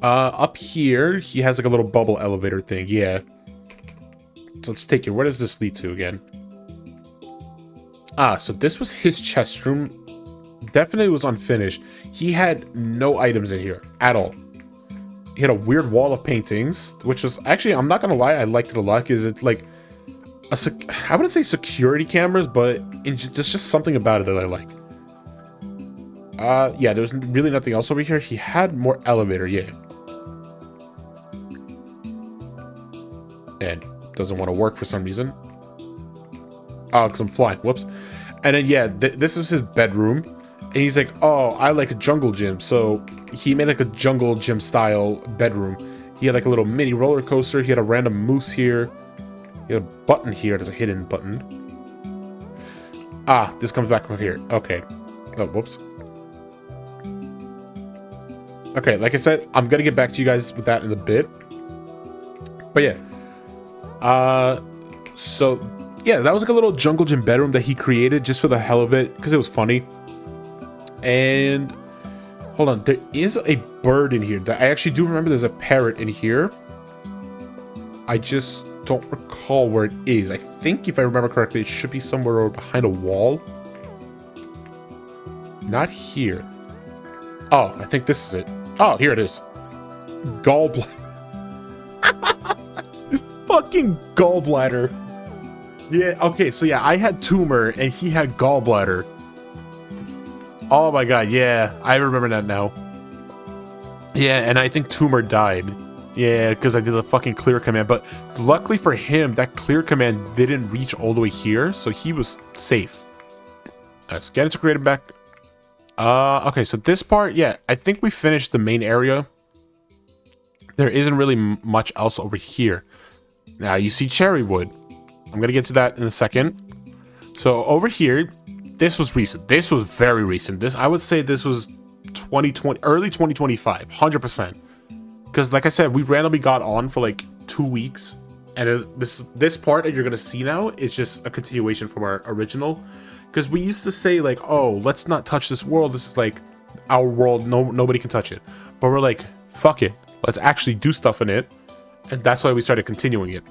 Up here, he has like a little bubble elevator thing. Yeah. So let's take it. Where does this lead to again? So this was his chest room. Definitely was unfinished. He had no items in here at all. He had a weird wall of paintings, which was actually, I'm not gonna lie, I liked it a lot because it's like I wouldn't say security cameras, but there's just something about it that I like. Yeah, there's really nothing else over here. He had more elevator, yeah. And doesn't want to work for some reason. Oh, because I'm flying. Whoops. And then, yeah, this is his bedroom. And he's like, oh, I like a jungle gym. So he made like a jungle gym style bedroom. He had like a little mini roller coaster. He had a random moose here. He had a button here. There's a hidden button. Ah, this comes back over here. Okay. Oh, whoops. Okay, like I said, I'm going to get back to you guys with that in a bit. But yeah. So, yeah, that was like a little jungle gym bedroom that he created just for the hell of it. Because it was funny. And hold on, there is a bird in here. I actually do remember there's a parrot in here. I just don't recall where it is. I think if I remember correctly, it should be somewhere over behind a wall. Not here. Oh, I think this is it. Oh, here it is. Gallbladder. Fucking gallbladder. Yeah, okay, so yeah, I had tumor and he had gallbladder. Oh my god, yeah, I remember that now. Yeah, and I think tumor died. Yeah, because I did the fucking clear command, but luckily for him, that clear command didn't reach all the way here, so he was safe. Let's get integrated back. Okay, so this part, yeah, I think we finished the main area. There isn't really much else over here. Now, you see cherry wood. I'm gonna get to that in a second. So over here, this was recent. This was very recent. I would say this was 2020, early 2025, 100%. Because like I said, we randomly got on for like 2 weeks. And this part that you're gonna see now is just a continuation from our original. Because we used to say like, oh, let's not touch this world. This is like our world. Nobody can touch it. But we're like, fuck it. Let's actually do stuff in it. And that's why we started continuing it.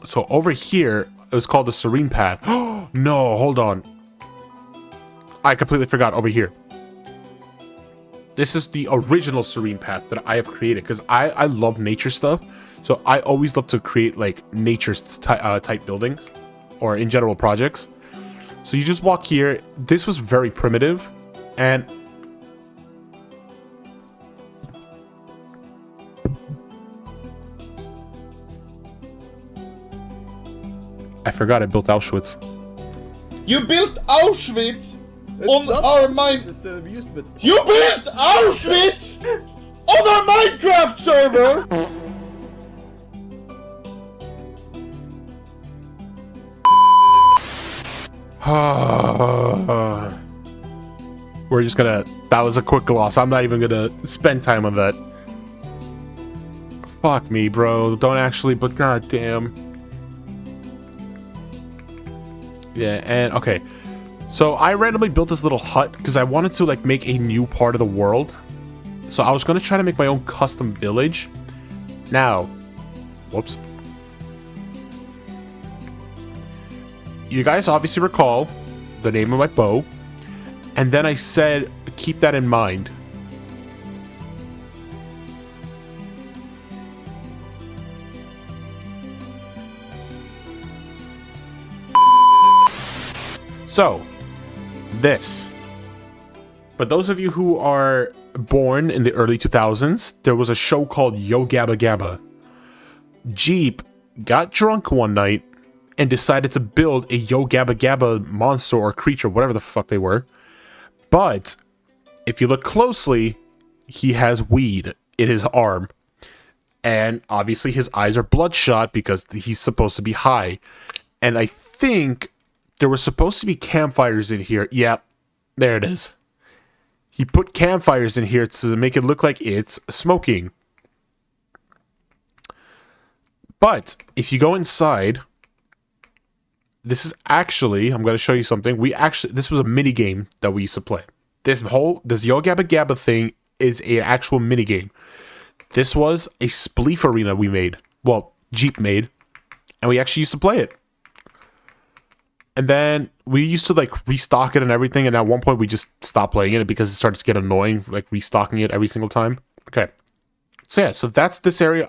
So over here, it was called the Serene Path. Oh, no, hold on. I completely forgot over here. This is the original Serene Path that I have created. Because I love nature stuff. So I always love to create like nature type buildings. Or in general projects. So you just walk here. This was very primitive. And I forgot I built Auschwitz. You built Auschwitz on our mind. It's an amusement. You built Auschwitz on our Minecraft server. We're just gonna... That was a quick gloss. I'm not even gonna spend time on that. Fuck me, bro. Don't actually, but goddamn. Yeah, and okay. So I randomly built this little hut because I wanted to like make a new part of the world. So I was gonna try to make my own custom village. Now, whoops. You guys obviously recall the name of my bow. And then I said, keep that in mind. So, this. For those of you who are born in the early 2000s, there was a show called Yo Gabba Gabba. Jeep got drunk one night and decided to build a Yo Gabba Gabba monster or creature, whatever the fuck they were. But if you look closely, he has weed in his arm. And obviously his eyes are bloodshot because he's supposed to be high. And I think there was supposed to be campfires in here. Yeah, there it is. He put campfires in here to make it look like it's smoking. But if you go inside... This is actually, I'm going to show you something. This was a mini game that we used to play. This Yo Gabba Gabba thing is an actual mini game. This was a Spleef arena we made. Well, Jeep made. And we actually used to play it. And then we used to like restock it and everything. And at one point we just stopped playing it because it started to get annoying, like restocking it every single time. Okay. So yeah, so that's this area.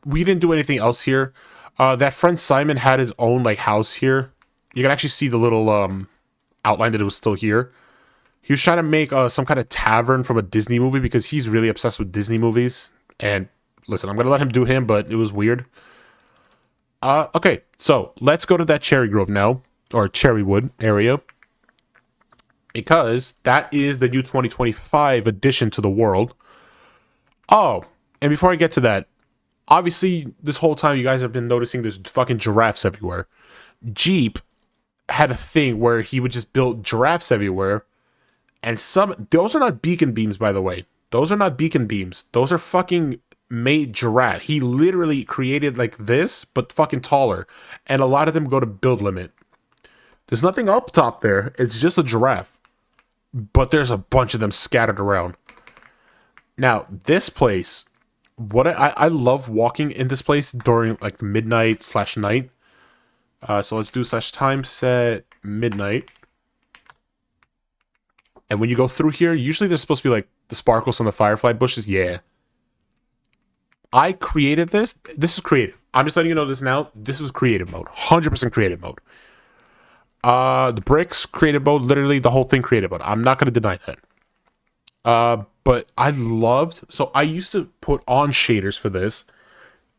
We didn't do anything else here. That friend Simon had his own like house here. You can actually see the little outline that it was still here. He was trying to make some kind of tavern from a Disney movie because he's really obsessed with Disney movies. And listen, I'm gonna let him do him, but it was weird. Okay, so let's go to that Cherry Grove now, or Cherrywood area, because that is the new 2025 addition to the world. Oh, and before I get to that, obviously this whole time you guys have been noticing there's fucking giraffes everywhere. Jeep had a thing where he would just build giraffes everywhere, and those are not beacon beams, by the way. Those are not beacon beams. Those are fucking made giraffe. He literally created like this, but fucking taller, and a lot of them go to build limit. There's nothing up top there. It's just a giraffe, but there's a bunch of them scattered around. Now, this place, what I love walking in this place during like midnight/night. So let's do /time set midnight. And when you go through here, usually there's supposed to be like the sparkles on the firefly bushes. Yeah. I created this. This is creative. I'm just letting you know this now. This is creative mode. 100% creative mode. The bricks, creative mode. Literally the whole thing creative mode. I'm not going to deny that. But I loved... So I used to put on shaders for this.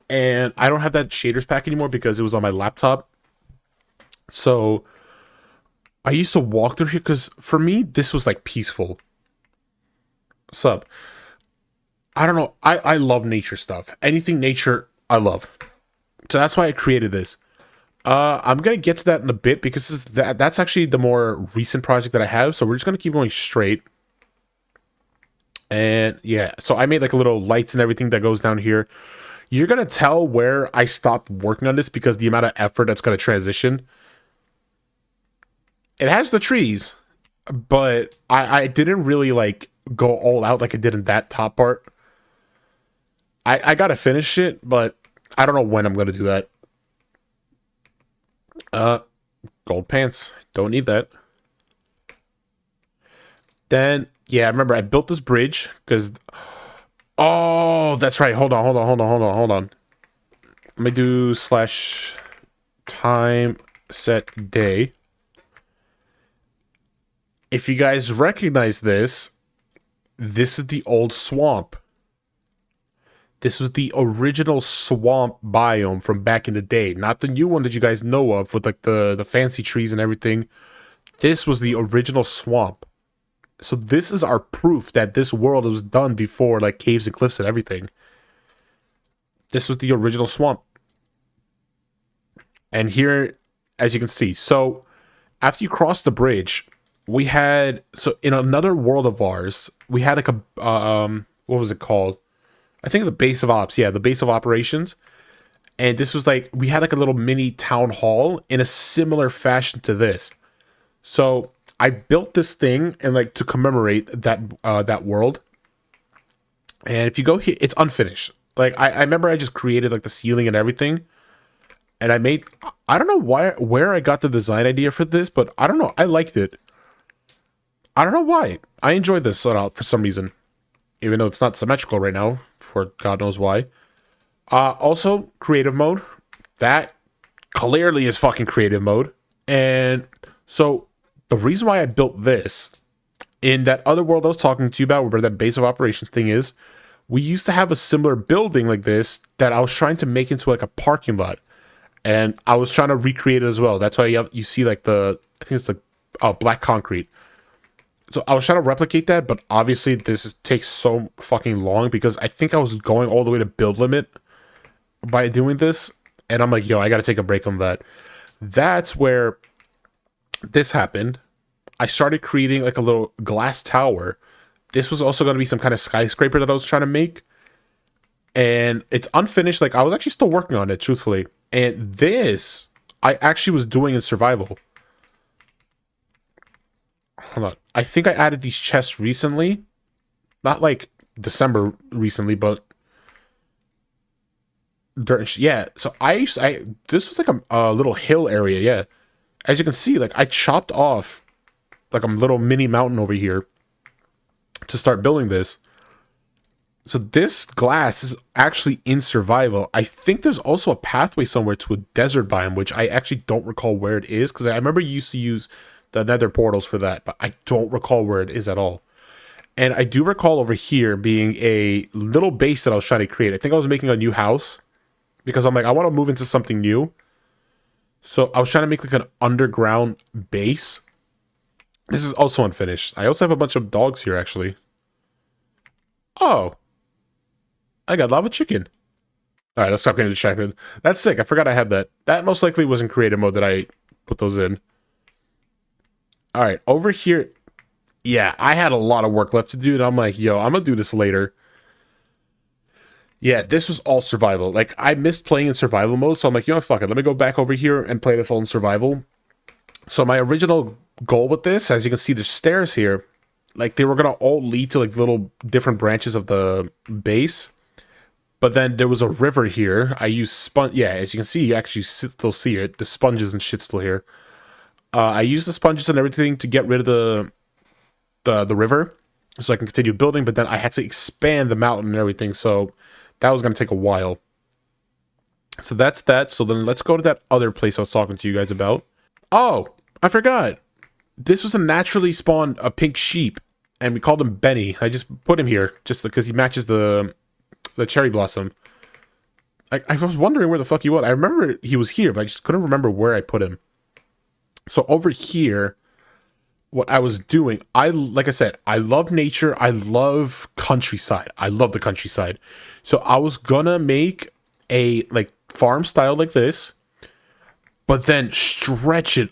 And I don't have that shaders pack anymore because it was on my laptop. So I used to walk through here because for me, this was like peaceful. What's up? I don't know. I love nature stuff. Anything nature, I love. So that's why I created this. I'm going to get to that in a bit because that's actually the more recent project that I have. So we're just going to keep going straight. And yeah, so I made like a little lights and everything that goes down here. You're going to tell where I stopped working on this because the amount of effort that's going to transition. It has the trees, but I didn't really like go all out like I did in that top part. I gotta finish it, but I don't know when I'm gonna do that. Gold pants. Don't need that. Then, yeah, I remember I built this bridge because... Oh, that's right. Hold on. Let me do /time set day. If you guys recognize this, this is the old swamp. This was the original swamp biome from back in the day. Not the new one that you guys know of with like the fancy trees and everything. This was the original swamp. So this is our proof that this world was done before like caves and cliffs and everything. This was the original swamp. And here, as you can see, so after you cross the bridge, we had, so in another world of ours, we had like a, what was it called? I think the base of ops. Yeah, the base of operations. And this was like, we had like a little mini town hall in a similar fashion to this. So I built this thing and like to commemorate that, that world. And if you go here, it's unfinished. Like I remember I just created like the ceiling and everything. And I made, I don't know where I got the design idea for this, but I don't know. I liked it. I don't know why. I enjoyed this for some reason. Even though it's not symmetrical right now, for God knows why. Also, creative mode. That clearly is fucking creative mode. And so, the reason why I built this, in that other world I was talking to you about, where that base of operations thing is, we used to have a similar building like this that I was trying to make into like a parking lot. And I was trying to recreate it as well. That's why you see like the, I think it's the black concrete. So I was trying to replicate that, but obviously takes so fucking long because I think I was going all the way to build limit by doing this. And I'm like, yo, I got to take a break on that. That's where this happened. I started creating like a little glass tower. This was also going to be some kind of skyscraper that I was trying to make. And it's unfinished. Like I was actually still working on it, truthfully. And this, I actually was doing in survival. Hold on. I think I added these chests recently. Not like December recently, but yeah. So this was like a little hill area, yeah. As you can see, like I chopped off like a little mini mountain over here to start building this. So this glass is actually in survival. I think there's also a pathway somewhere to a desert biome, which I actually don't recall where it is, because I remember you used to use the nether portals for that, but I don't recall where it is at all. And I do recall over here being a little base that I was trying to create. I think I was making a new house, because I'm like, I want to move into something new. So I was trying to make like an underground base. This is also unfinished. I also have a bunch of dogs here, actually. Oh. I got lava chicken. Alright, let's stop getting distracted. That's sick. I forgot I had that. That most likely was in creative mode that I put those in. Alright, over here. Yeah, I had a lot of work left to do, and I'm like, yo, I'm gonna do this later. Yeah, this was all survival. Like, I missed playing in survival mode, so I'm like, you know what, fuck it. Let me go back over here and play this all in survival. So my original goal with this, as you can see, the stairs here, like, they were gonna all lead to, like, little different branches of the base. But then there was a river here. I used sponge. Yeah, as you can see, you actually still see it. The sponges and shit still here. I used the sponges and everything to get rid of the river, so I can continue building. But then I had to expand the mountain and everything, so that was gonna take a while. So that's that. So then let's go to that other place I was talking to you guys about. Oh, I forgot. This was a naturally spawned pink sheep, and we called him Benny. I just put him here just because he matches the cherry blossom. I was wondering where the fuck he was. I remember he was here, but I just couldn't remember where I put him. So over here, what I was doing, like I said, I love nature. I love countryside. I love the countryside. So I was gonna make a like farm style like this, but then stretch it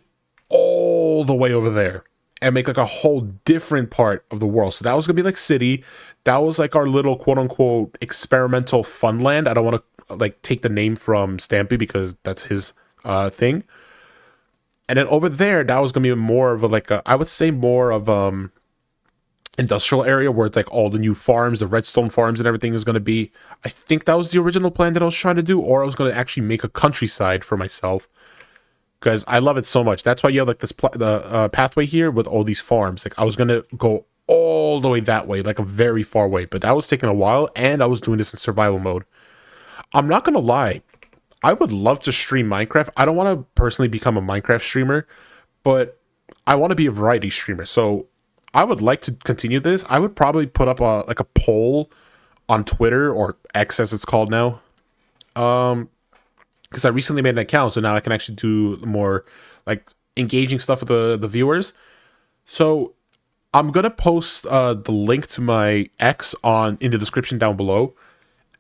all the way over there and make like a whole different part of the world. So that was gonna be like city. That was like our little quote unquote experimental fun land. I don't want to like take the name from Stampy because that's his thing. And then over there, that was gonna be more of a like I would say more of industrial area where it's like all the new farms, the redstone farms and everything is gonna be. I think that was the original plan that I was trying to do, or I was gonna actually make a countryside for myself. Because I love it so much. That's why you have like this pathway here with all these farms. Like I was gonna go all the way that way, like a very far way, but that was taking a while, and I was doing this in survival mode. I'm not gonna lie, I would love to stream Minecraft. I don't want to personally become a Minecraft streamer, but I want to be a variety streamer. So I would like to continue this. I would probably put up a poll on Twitter, or X as it's called now. Because I recently made an account, so now I can actually do more like engaging stuff with the viewers. So I'm gonna post the link to my X in the description down below,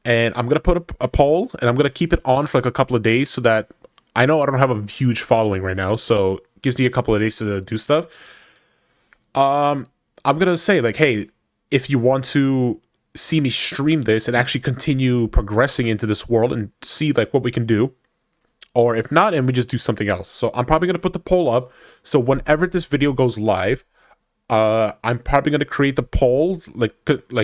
and I'm gonna put up a poll, and I'm gonna keep it on for like a couple of days, so that I know I don't have a huge following right now, so it gives me a couple of days to do stuff. I'm gonna say like, hey, if you want to see me stream this and actually continue progressing into this world and see like what we can do, or if not, and we just do something else. So I'm probably going to put the poll up. So whenever this video goes live, I'm probably going to create the poll like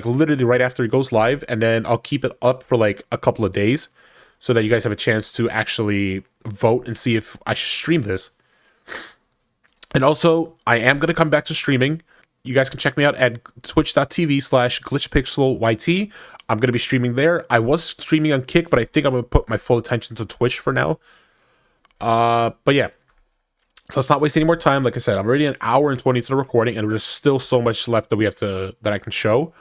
literally right after it goes live, and then I'll keep it up for like a couple of days so that you guys have a chance to actually vote and see if I should stream this. And also, I am going to come back to streaming. You guys can check me out at twitch.tv/glitchpixelyt. I'm going to be streaming there. I was streaming on Kick, but I think I'm going to put my full attention to Twitch for now. But yeah. So let's not waste any more time. Like I said, I'm already an hour and 20 to the recording, and there's still so much left that I can show.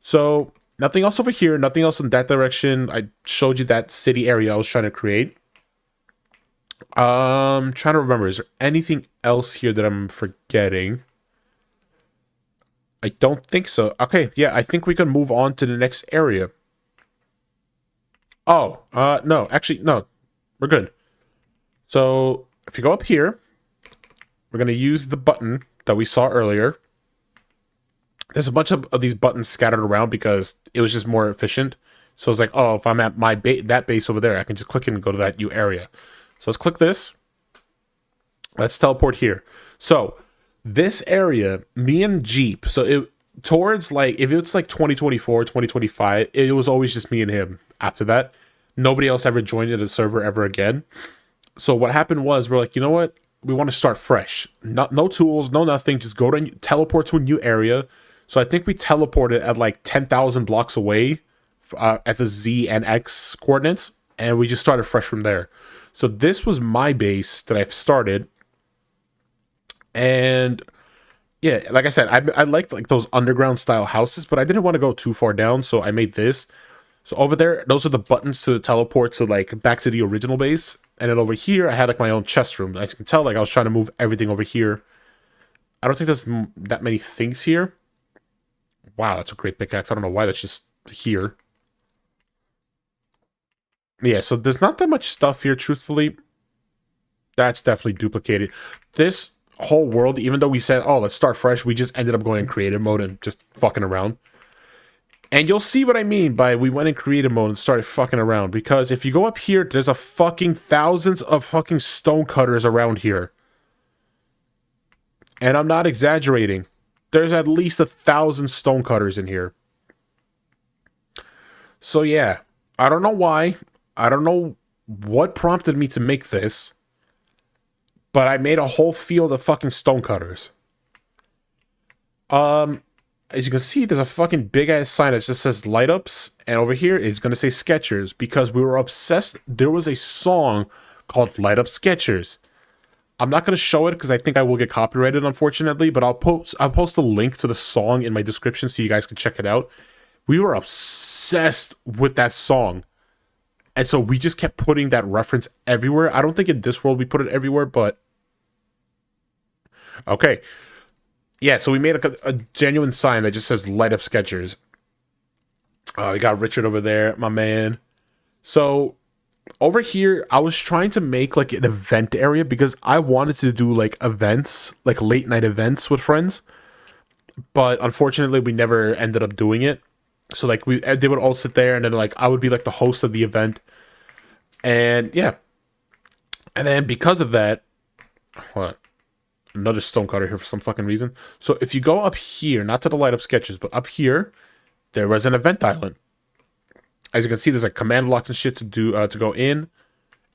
So nothing else over here. Nothing else in that direction. I showed you that city area I was trying to create. Trying to remember. Is there anything else here that I'm forgetting? I don't think so. Okay, yeah, I think we can move on to the next area. Oh, no, actually, no. We're good. So, if you go up here, we're going to use the button that we saw earlier. There's a bunch of these buttons scattered around because it was just more efficient. So, it's like, oh, if I'm at my that base over there, I can just click it and go to that new area. So, let's click this. Let's teleport here. So, this area, me and Jeep, so towards like, if it's like 2024, 2025, it was always just me and him. After that, nobody else ever joined the server ever again. So what happened was, we're like, you know what? We want to start fresh. No tools, no nothing. Just go to teleport to a new area. So I think we teleported at like 10,000 blocks away at the Z and X coordinates, and we just started fresh from there. So this was my base that I've started. And yeah, like I said, I liked like those underground style houses, but I didn't want to go too far down, so I made this. So over there, those are the buttons to teleport to like back to the original base. And then over here, I had like my own chest room. As you can tell, like I was trying to move everything over here. I don't think there's that many things here. Wow, that's a great pickaxe. I don't know why that's just here. Yeah, so there's not that much stuff here, truthfully. That's definitely duplicated. This whole world, even though we said, oh, let's start fresh, we just ended up going in creative mode and just fucking around. And you'll see what I mean by we went in creative mode and started fucking around. Because if you go up here, there's a fucking thousands of fucking stonecutters around here. And I'm not exaggerating. There's at least 1,000 stonecutters in here. So yeah, I don't know why. I don't know what prompted me to make this. But I made a whole field of fucking stonecutters. As you can see, there's a fucking big ass sign that just says light ups, and over here it's gonna say Skechers because we were obsessed. There was a song called Light Up Skechers. I'm not gonna show it because I think I will get copyrighted, unfortunately, but I'll post a link to the song in my description so you guys can check it out. We were obsessed with that song. And so we just kept putting that reference everywhere. I don't think in this world we put it everywhere, but okay. Yeah, so we made a genuine sign that just says light up Skechers. We got Richard over there, my man. So over here, I was trying to make like an event area because I wanted to do like events, like late night events with friends. But unfortunately, we never ended up doing it. So like they would all sit there and then like I would be like the host of the event. And yeah. And then because of that, what? Another stonecutter here for some fucking reason. So if you go up here, not to the light up Skechers, but up here, there was an event island. As you can see, there's like command blocks and shit to do to go in,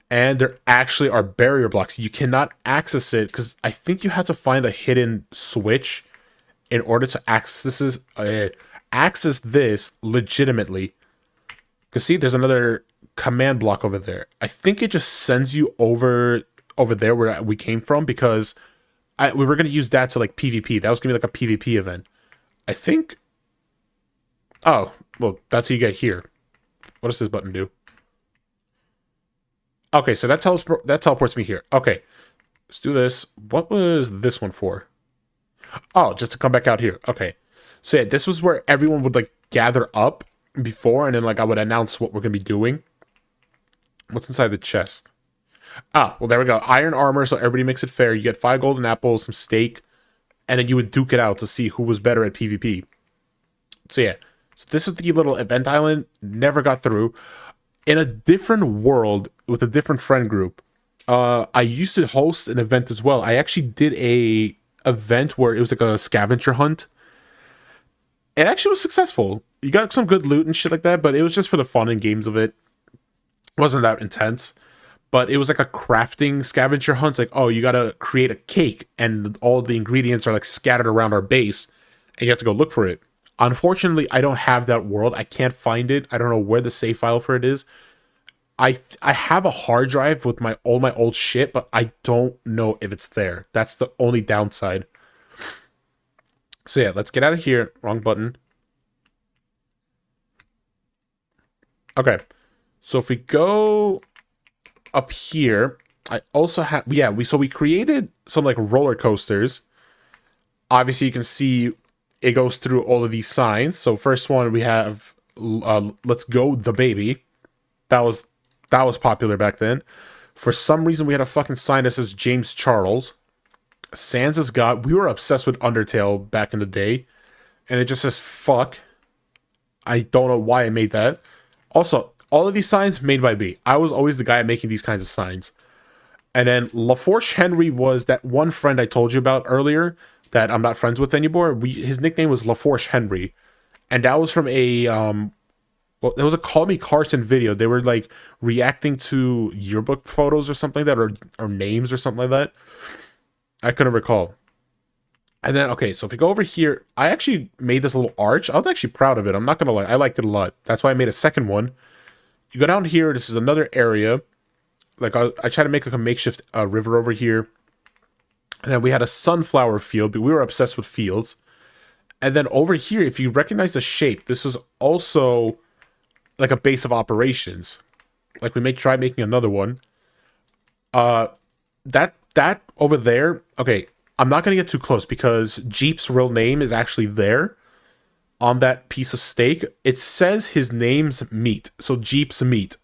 and there actually are barrier blocks. You cannot access it because I think you have to find a hidden switch in order to access this legitimately. Because see, there's another command block over there. I think it just sends you over there where we came from because we were going to use that to like PvP. That was going to be like a PvP event. I think. Oh, well, that's how you get here. What does this button do? Okay, so that teleports me here. Okay, let's do this. What was this one for? Oh, just to come back out here. Okay, so yeah, this was where everyone would like gather up before, and then like I would announce what we're going to be doing. What's inside the chest? Ah, well, there we go. Iron armor, so everybody makes it fair. You get 5 golden apples, some steak, and then you would duke it out to see who was better at PvP. So yeah, so this is the little event island. Never got through. In a different world with a different friend group, I used to host an event as well. I actually did a event where it was like a scavenger hunt. It actually was successful. You got some good loot and shit like that, but it was just for the fun and games of it. It wasn't that intense. But it was like a crafting scavenger hunt. Like, oh, you gotta create a cake, and all the ingredients are like scattered around our base, and you have to go look for it. Unfortunately, I don't have that world. I can't find it. I don't know where the save file for it is. I have a hard drive with all my old shit, but I don't know if it's there. That's the only downside. So yeah, let's get out of here. Wrong button. Okay. So if we go up here, I also have, yeah, we created some like roller coasters. Obviously you can see it goes through all of these signs. So first one we have let's go the baby. That was popular back then. For some reason we had a fucking sign that says James Charles. Sans God. We were obsessed with Undertale back in the day, and it just says fuck. I don't know why I made that. Also, all of these signs made by me. I was always the guy making these kinds of signs. And then LaForge Henry was that one friend I told you about earlier that I'm not friends with anymore. His nickname was LaForge Henry. And that was from a well, there was a Call Me Carson video. They were like reacting to yearbook photos or something like that, or names or something like that. I couldn't recall. And then, okay, so if we go over here, I actually made this little arch. I was actually proud of it. I'm not going to lie. I liked it a lot. That's why I made a second one. You go down here. This is another area. Like, I try to make like a makeshift river over here. And then we had a sunflower field, but we were obsessed with fields. And then over here, if you recognize the shape, this is also like a base of operations. Like, we try making another one. That over there, okay, I'm not going to get too close because Jeep's real name is actually there on that piece of steak. It says his name's Meat, so Jeep's Meat.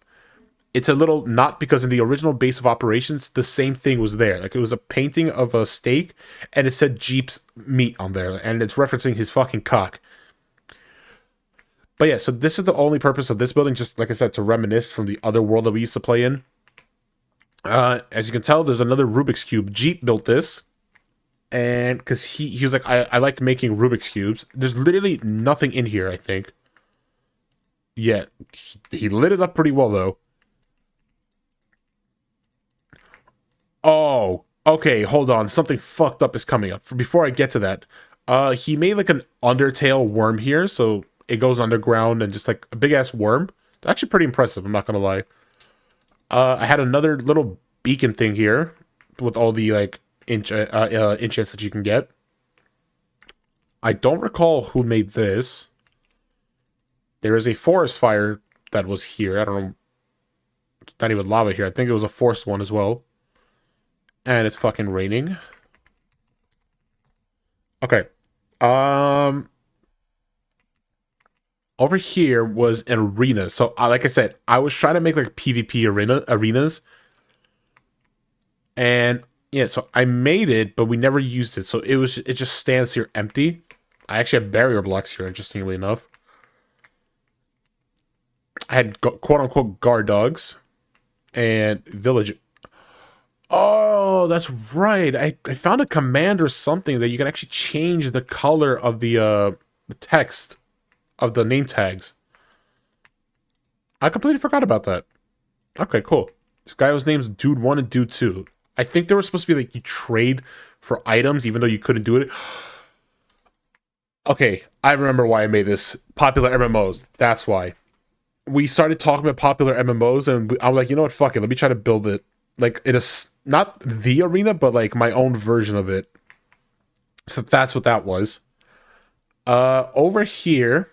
It's a little, not because in the original base of operations, the same thing was there. Like, it was a painting of a steak, and it said Jeep's Meat on there, and it's referencing his fucking cock. But yeah, so this is the only purpose of this building, just like I said, to reminisce from the other world that we used to play in. As you can tell, there's another Rubik's Cube. Jeep built this. And because he was like, I liked making Rubik's Cubes. There's literally nothing in here, I think. Yeah, he lit it up pretty well, though. Oh, okay, hold on. Something fucked up is coming up. Before I get to that, he made like an Undertale worm here. So it goes underground and just like a big-ass worm. It's actually pretty impressive, I'm not going to lie. I had another little beacon thing here with all the, like, enchants that you can get. I don't recall who made this. There is a forest fire that was here. I don't know. It's not even lava here. I think it was a forced one as well. And it's fucking raining. Okay. Over here was an arena. So, like I said, I was trying to make like PvP arenas. And yeah, so I made it, but we never used it. So it just stands here empty. I actually have barrier blocks here, interestingly enough. I had quote unquote guard dogs and village. Oh, that's right. I found a command or something that you can actually change the color of the text of the name tags. I completely forgot about that. Okay, cool. This guy was named Dude 1 and Dude 2. I think there was supposed to be like you trade for items even though you couldn't do it. Okay, I remember why I made this. Popular MMOs. That's why. We started talking about popular MMOs and I was like, you know what, fuck it. Let me try to build it. Like, in a, not the arena, but like my own version of it. So that's what that was. Over here,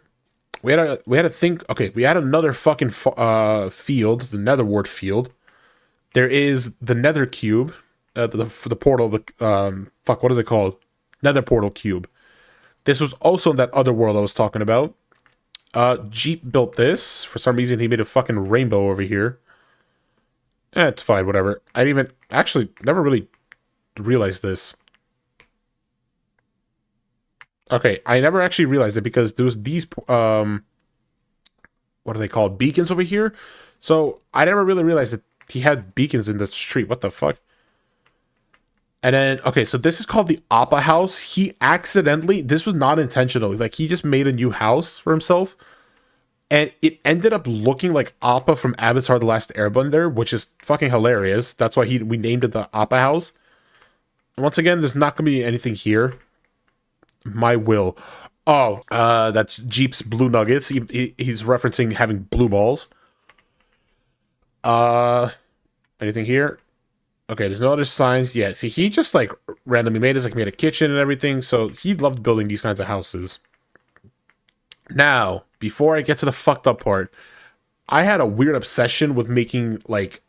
we had a thing. Okay, we had another fucking field, the Netherward field. There is the Nether Cube, the portal. The fuck, what is it called? Nether Portal Cube. This was also in that other world I was talking about. Jeep built this. For some reason, he made a fucking rainbow over here. It's fine, whatever. I didn't even actually never really realized this. Okay, I never actually realized it because there was these what are they called? Beacons over here. So I never really realized that he had beacons in the street. What the fuck? And then, okay, so this is called the Appa house. He accidentally, this was not intentional. Like, he just made a new house for himself. And it ended up looking like Appa from Avatar The Last Airbender, which is fucking hilarious. That's why we named it the Appa house. Once again, there's not going to be anything here. My will. Oh, that's Jeep's Blue Nuggets. He's referencing having blue balls. Anything here? Okay, there's no other signs yet. See, he just like randomly made this, like made a kitchen and everything. So he loved building these kinds of houses. Now, before I get to the fucked up part, I had a weird obsession with making like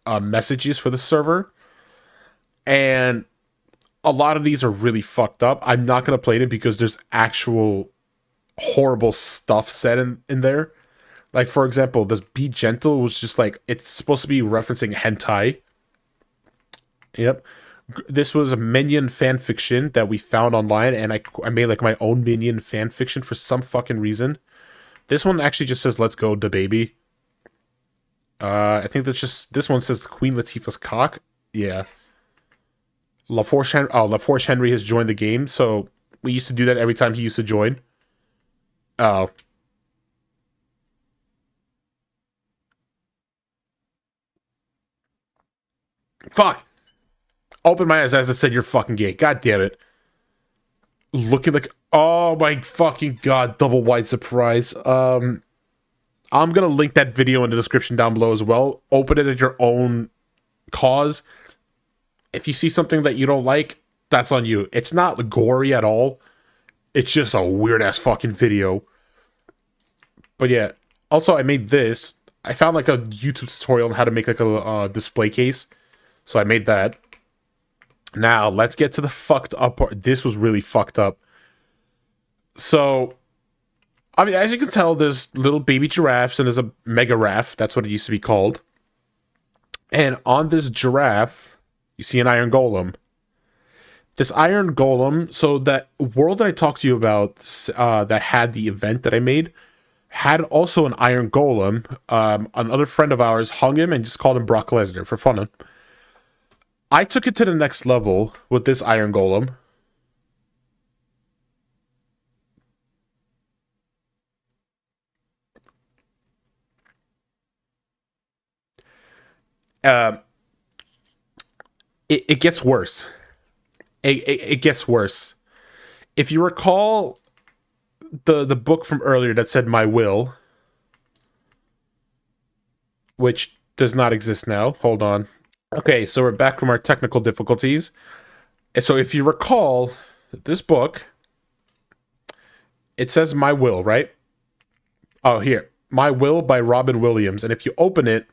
messages for the server. And a lot of these are really fucked up. I'm not going to play it because there's actual horrible stuff said in there. Like, for example, this Be Gentle was just like, it's supposed to be referencing hentai. Yep. This was a Minion fanfiction that we found online, and I made like my own Minion fanfiction for some fucking reason. This one actually just says, let's go, da baby. I think that's just, this one says Queen Latifah's cock. Yeah. LaForge Henry has joined the game, so we used to do that every time he used to join. Oh. Fuck! Open my eyes as I said you're fucking gay. God damn it. looking like, oh my fucking god, double wide surprise. I'm gonna link that video in the description down below as well. Open it at your own cause. If you see something that you don't like, that's on you. It's not gory at all. It's just a weird ass fucking video. But yeah, also I made this. I found like a YouTube tutorial on how to make like a display case. So I made that. Now, let's get to the fucked up part. This was really fucked up. So, I mean, as you can tell, there's little baby giraffes and there's a mega giraffe. That's what it used to be called. And on this giraffe, you see an iron golem. This iron golem, so that world that I talked to you about that had the event that I made, had also an iron golem. Another friend of ours hung him and just called him Brock Lesnar for fun. I took it to the next level with this iron golem. It gets worse. It gets worse. If you recall the book from earlier that said My Will, which does not exist now. Hold on. Okay, so we're back from our technical difficulties. And so if you recall this book, it says My Will, right? Oh, here. My Will by Robin Williams. And if you open it,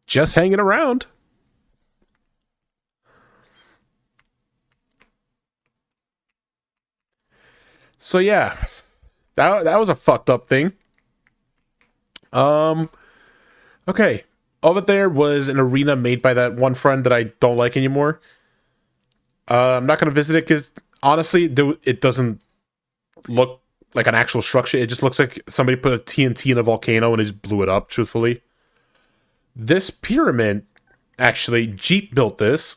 just hanging around. So yeah, that was a fucked up thing. Okay. Over there was an arena made by that one friend that I don't like anymore. I'm not gonna visit it because honestly, it doesn't look like an actual structure. It just looks like somebody put a TNT in a volcano and it just blew it up, truthfully. This pyramid, actually, Jeep built this.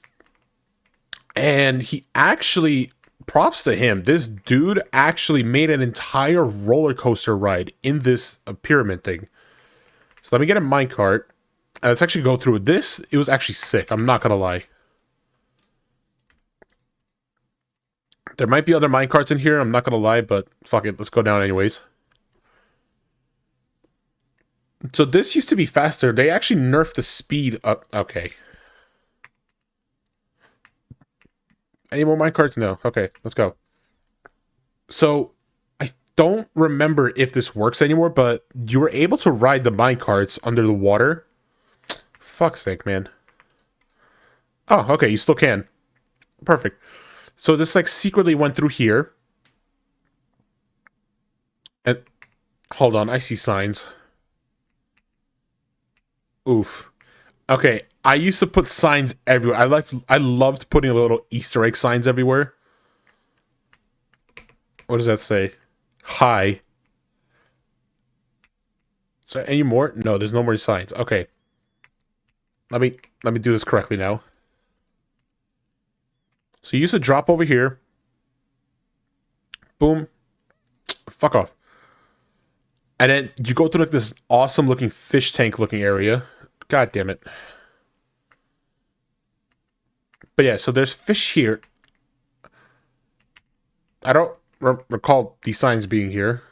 And he actually, props to him, this dude actually made an entire roller coaster ride in this pyramid thing. So let me get a minecart. Let's actually go through this. It was actually sick, I'm not gonna lie. There might be other minecarts in here, I'm not gonna lie, but fuck it, let's go down anyways. So this used to be faster. They actually nerfed the speed up. Okay. Any more minecarts? No. Okay, let's go. So I don't remember if this works anymore, but you were able to ride the minecarts under the water. Fuck's sake, man. Oh, okay, you still can. Perfect. So this like secretly went through here. And hold on, I see signs. Oof. Okay, I used to put signs everywhere. I loved putting little Easter egg signs everywhere. What does that say? Hi. Is there any more? No, there's no more signs. Okay. Let me do this correctly now. So you used to drop over here. Boom. Fuck off. And then you go through like this awesome looking fish tank looking area. God damn it. But yeah, so there's fish here. I don't recall these signs being here.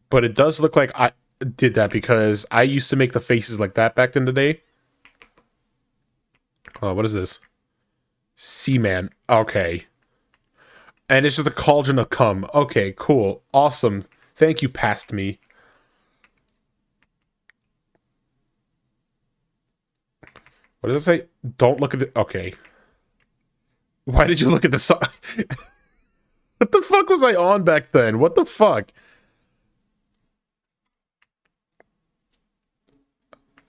But it does look like I did that because I used to make the faces like that back in the day. Oh, what is this? Seaman. Okay. And it's just a cauldron of cum. Okay, cool. Awesome. Thank you, past me. What does it say? Don't look at it. Okay. Why did you look at the sign? What the fuck was I on back then? What the fuck?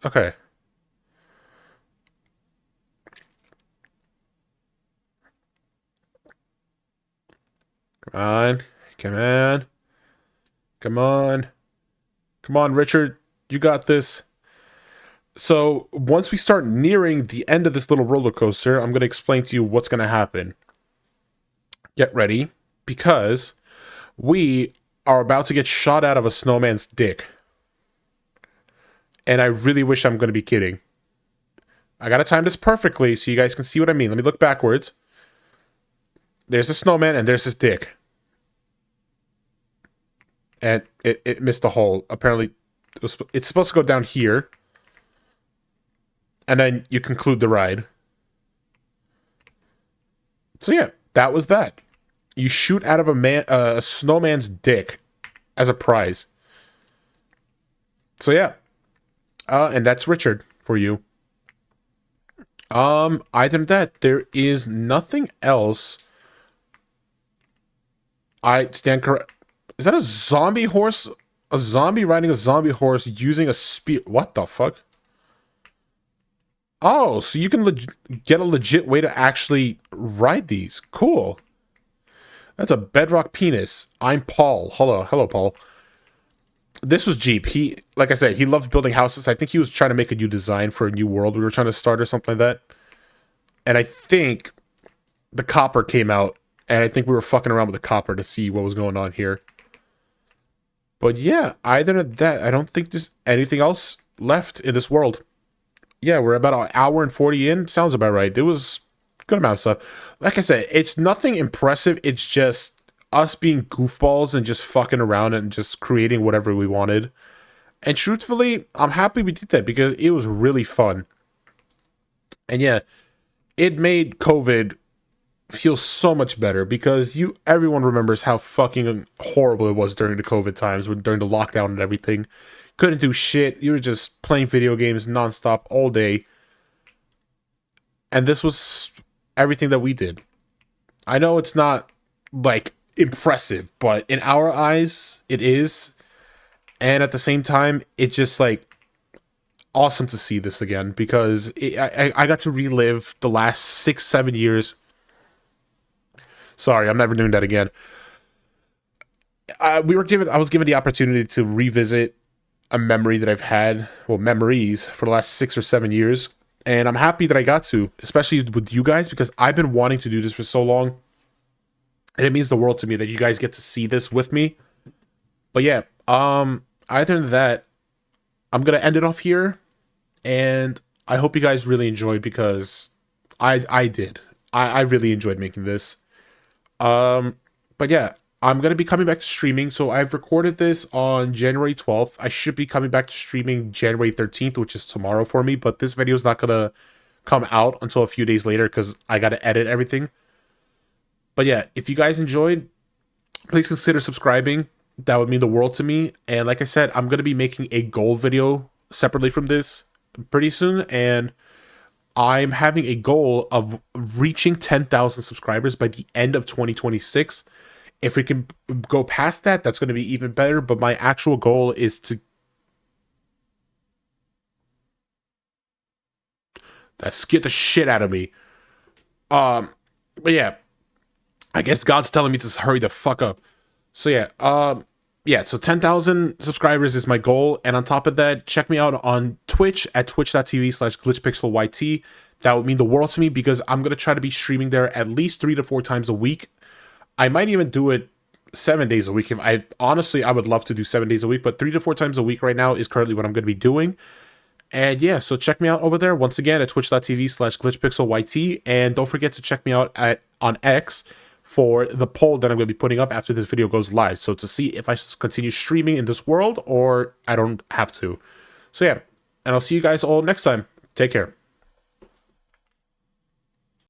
Okay. Come on. Come on. Come on. Come on, Richard. You got this. So, once we start nearing the end of this little roller coaster, I'm going to explain to you what's going to happen. Get ready, because we are about to get shot out of a snowman's dick. And I really wish I'm going to be kidding. I got to time this perfectly so you guys can see what I mean. Let me look backwards. There's a snowman and there's his dick. And it missed the hole. Apparently, it's supposed to go down here. And then you conclude the ride. So yeah, that was that. You shoot out of a snowman's dick as a prize. So yeah. And that's Richard for you. Other than that, there is nothing else. I stand correct. Is that a zombie horse? A zombie riding a zombie horse using a spear? What the fuck? Oh, so you can get a legit way to actually ride these. Cool. That's a bedrock penis. I'm Paul. Hello, Paul. This was Jeep. He, like I said, he loved building houses. I think he was trying to make a new design for a new world we were trying to start or something like that. And I think the copper came out, and I think we were fucking around with the copper to see what was going on here. But yeah, either than that, I don't think there's anything else left in this world. Yeah, we're about an hour and 40 in. Sounds about right. It was a good amount of stuff. Like I said, it's nothing impressive. It's just us being goofballs and just fucking around and just creating whatever we wanted. And truthfully, I'm happy we did that because it was really fun. And yeah, it made COVID feel so much better because everyone remembers how fucking horrible it was during the COVID times, during the lockdown and everything. Couldn't do shit. You were just playing video games nonstop all day. And this was everything that we did. I know it's not like impressive, but in our eyes, it is. And at the same time, it's just like awesome to see this again because I got to relive the last 6-7 years. Sorry, I'm never doing that again. I was given the opportunity to revisit a memory that I've had, well, memories for the last 6 or 7 years. And I'm happy that I got to, especially with you guys, because I've been wanting to do this for so long. And it means the world to me that you guys get to see this with me. But yeah, other than that, I'm going to end it off here. And I hope you guys really enjoyed because I did. I really enjoyed making this. But yeah, I'm going to be coming back to streaming. So I've recorded this on January 12th. I should be coming back to streaming January 13th, which is tomorrow for me. But this video is not going to come out until a few days later because I got to edit everything. But yeah, if you guys enjoyed, please consider subscribing. That would mean the world to me. And like I said, I'm going to be making a goal video separately from this pretty soon. And I'm having a goal of reaching 10,000 subscribers by the end of 2026. If we can go past that, that's going to be even better. But my actual goal is to... That scared the shit out of me. But yeah, I guess God's telling me to hurry the fuck up. So yeah, so 10,000 subscribers is my goal. And on top of that, check me out on Twitch at twitch.tv/glitchpixelyt. That would mean the world to me because I'm going to try to be streaming there at least 3 to 4 times a week. I might even do it 7 days a week. Honestly, I would love to do 7 days a week, but 3 to 4 times a week right now is currently what I'm going to be doing. And yeah, so check me out over there once again at twitch.tv/glitchpixelyt. And don't forget to check me out on X for the poll that I'm going to be putting up after this video goes live. So to see if I should continue streaming in this world or I don't have to. So yeah, and I'll see you guys all next time. Take care.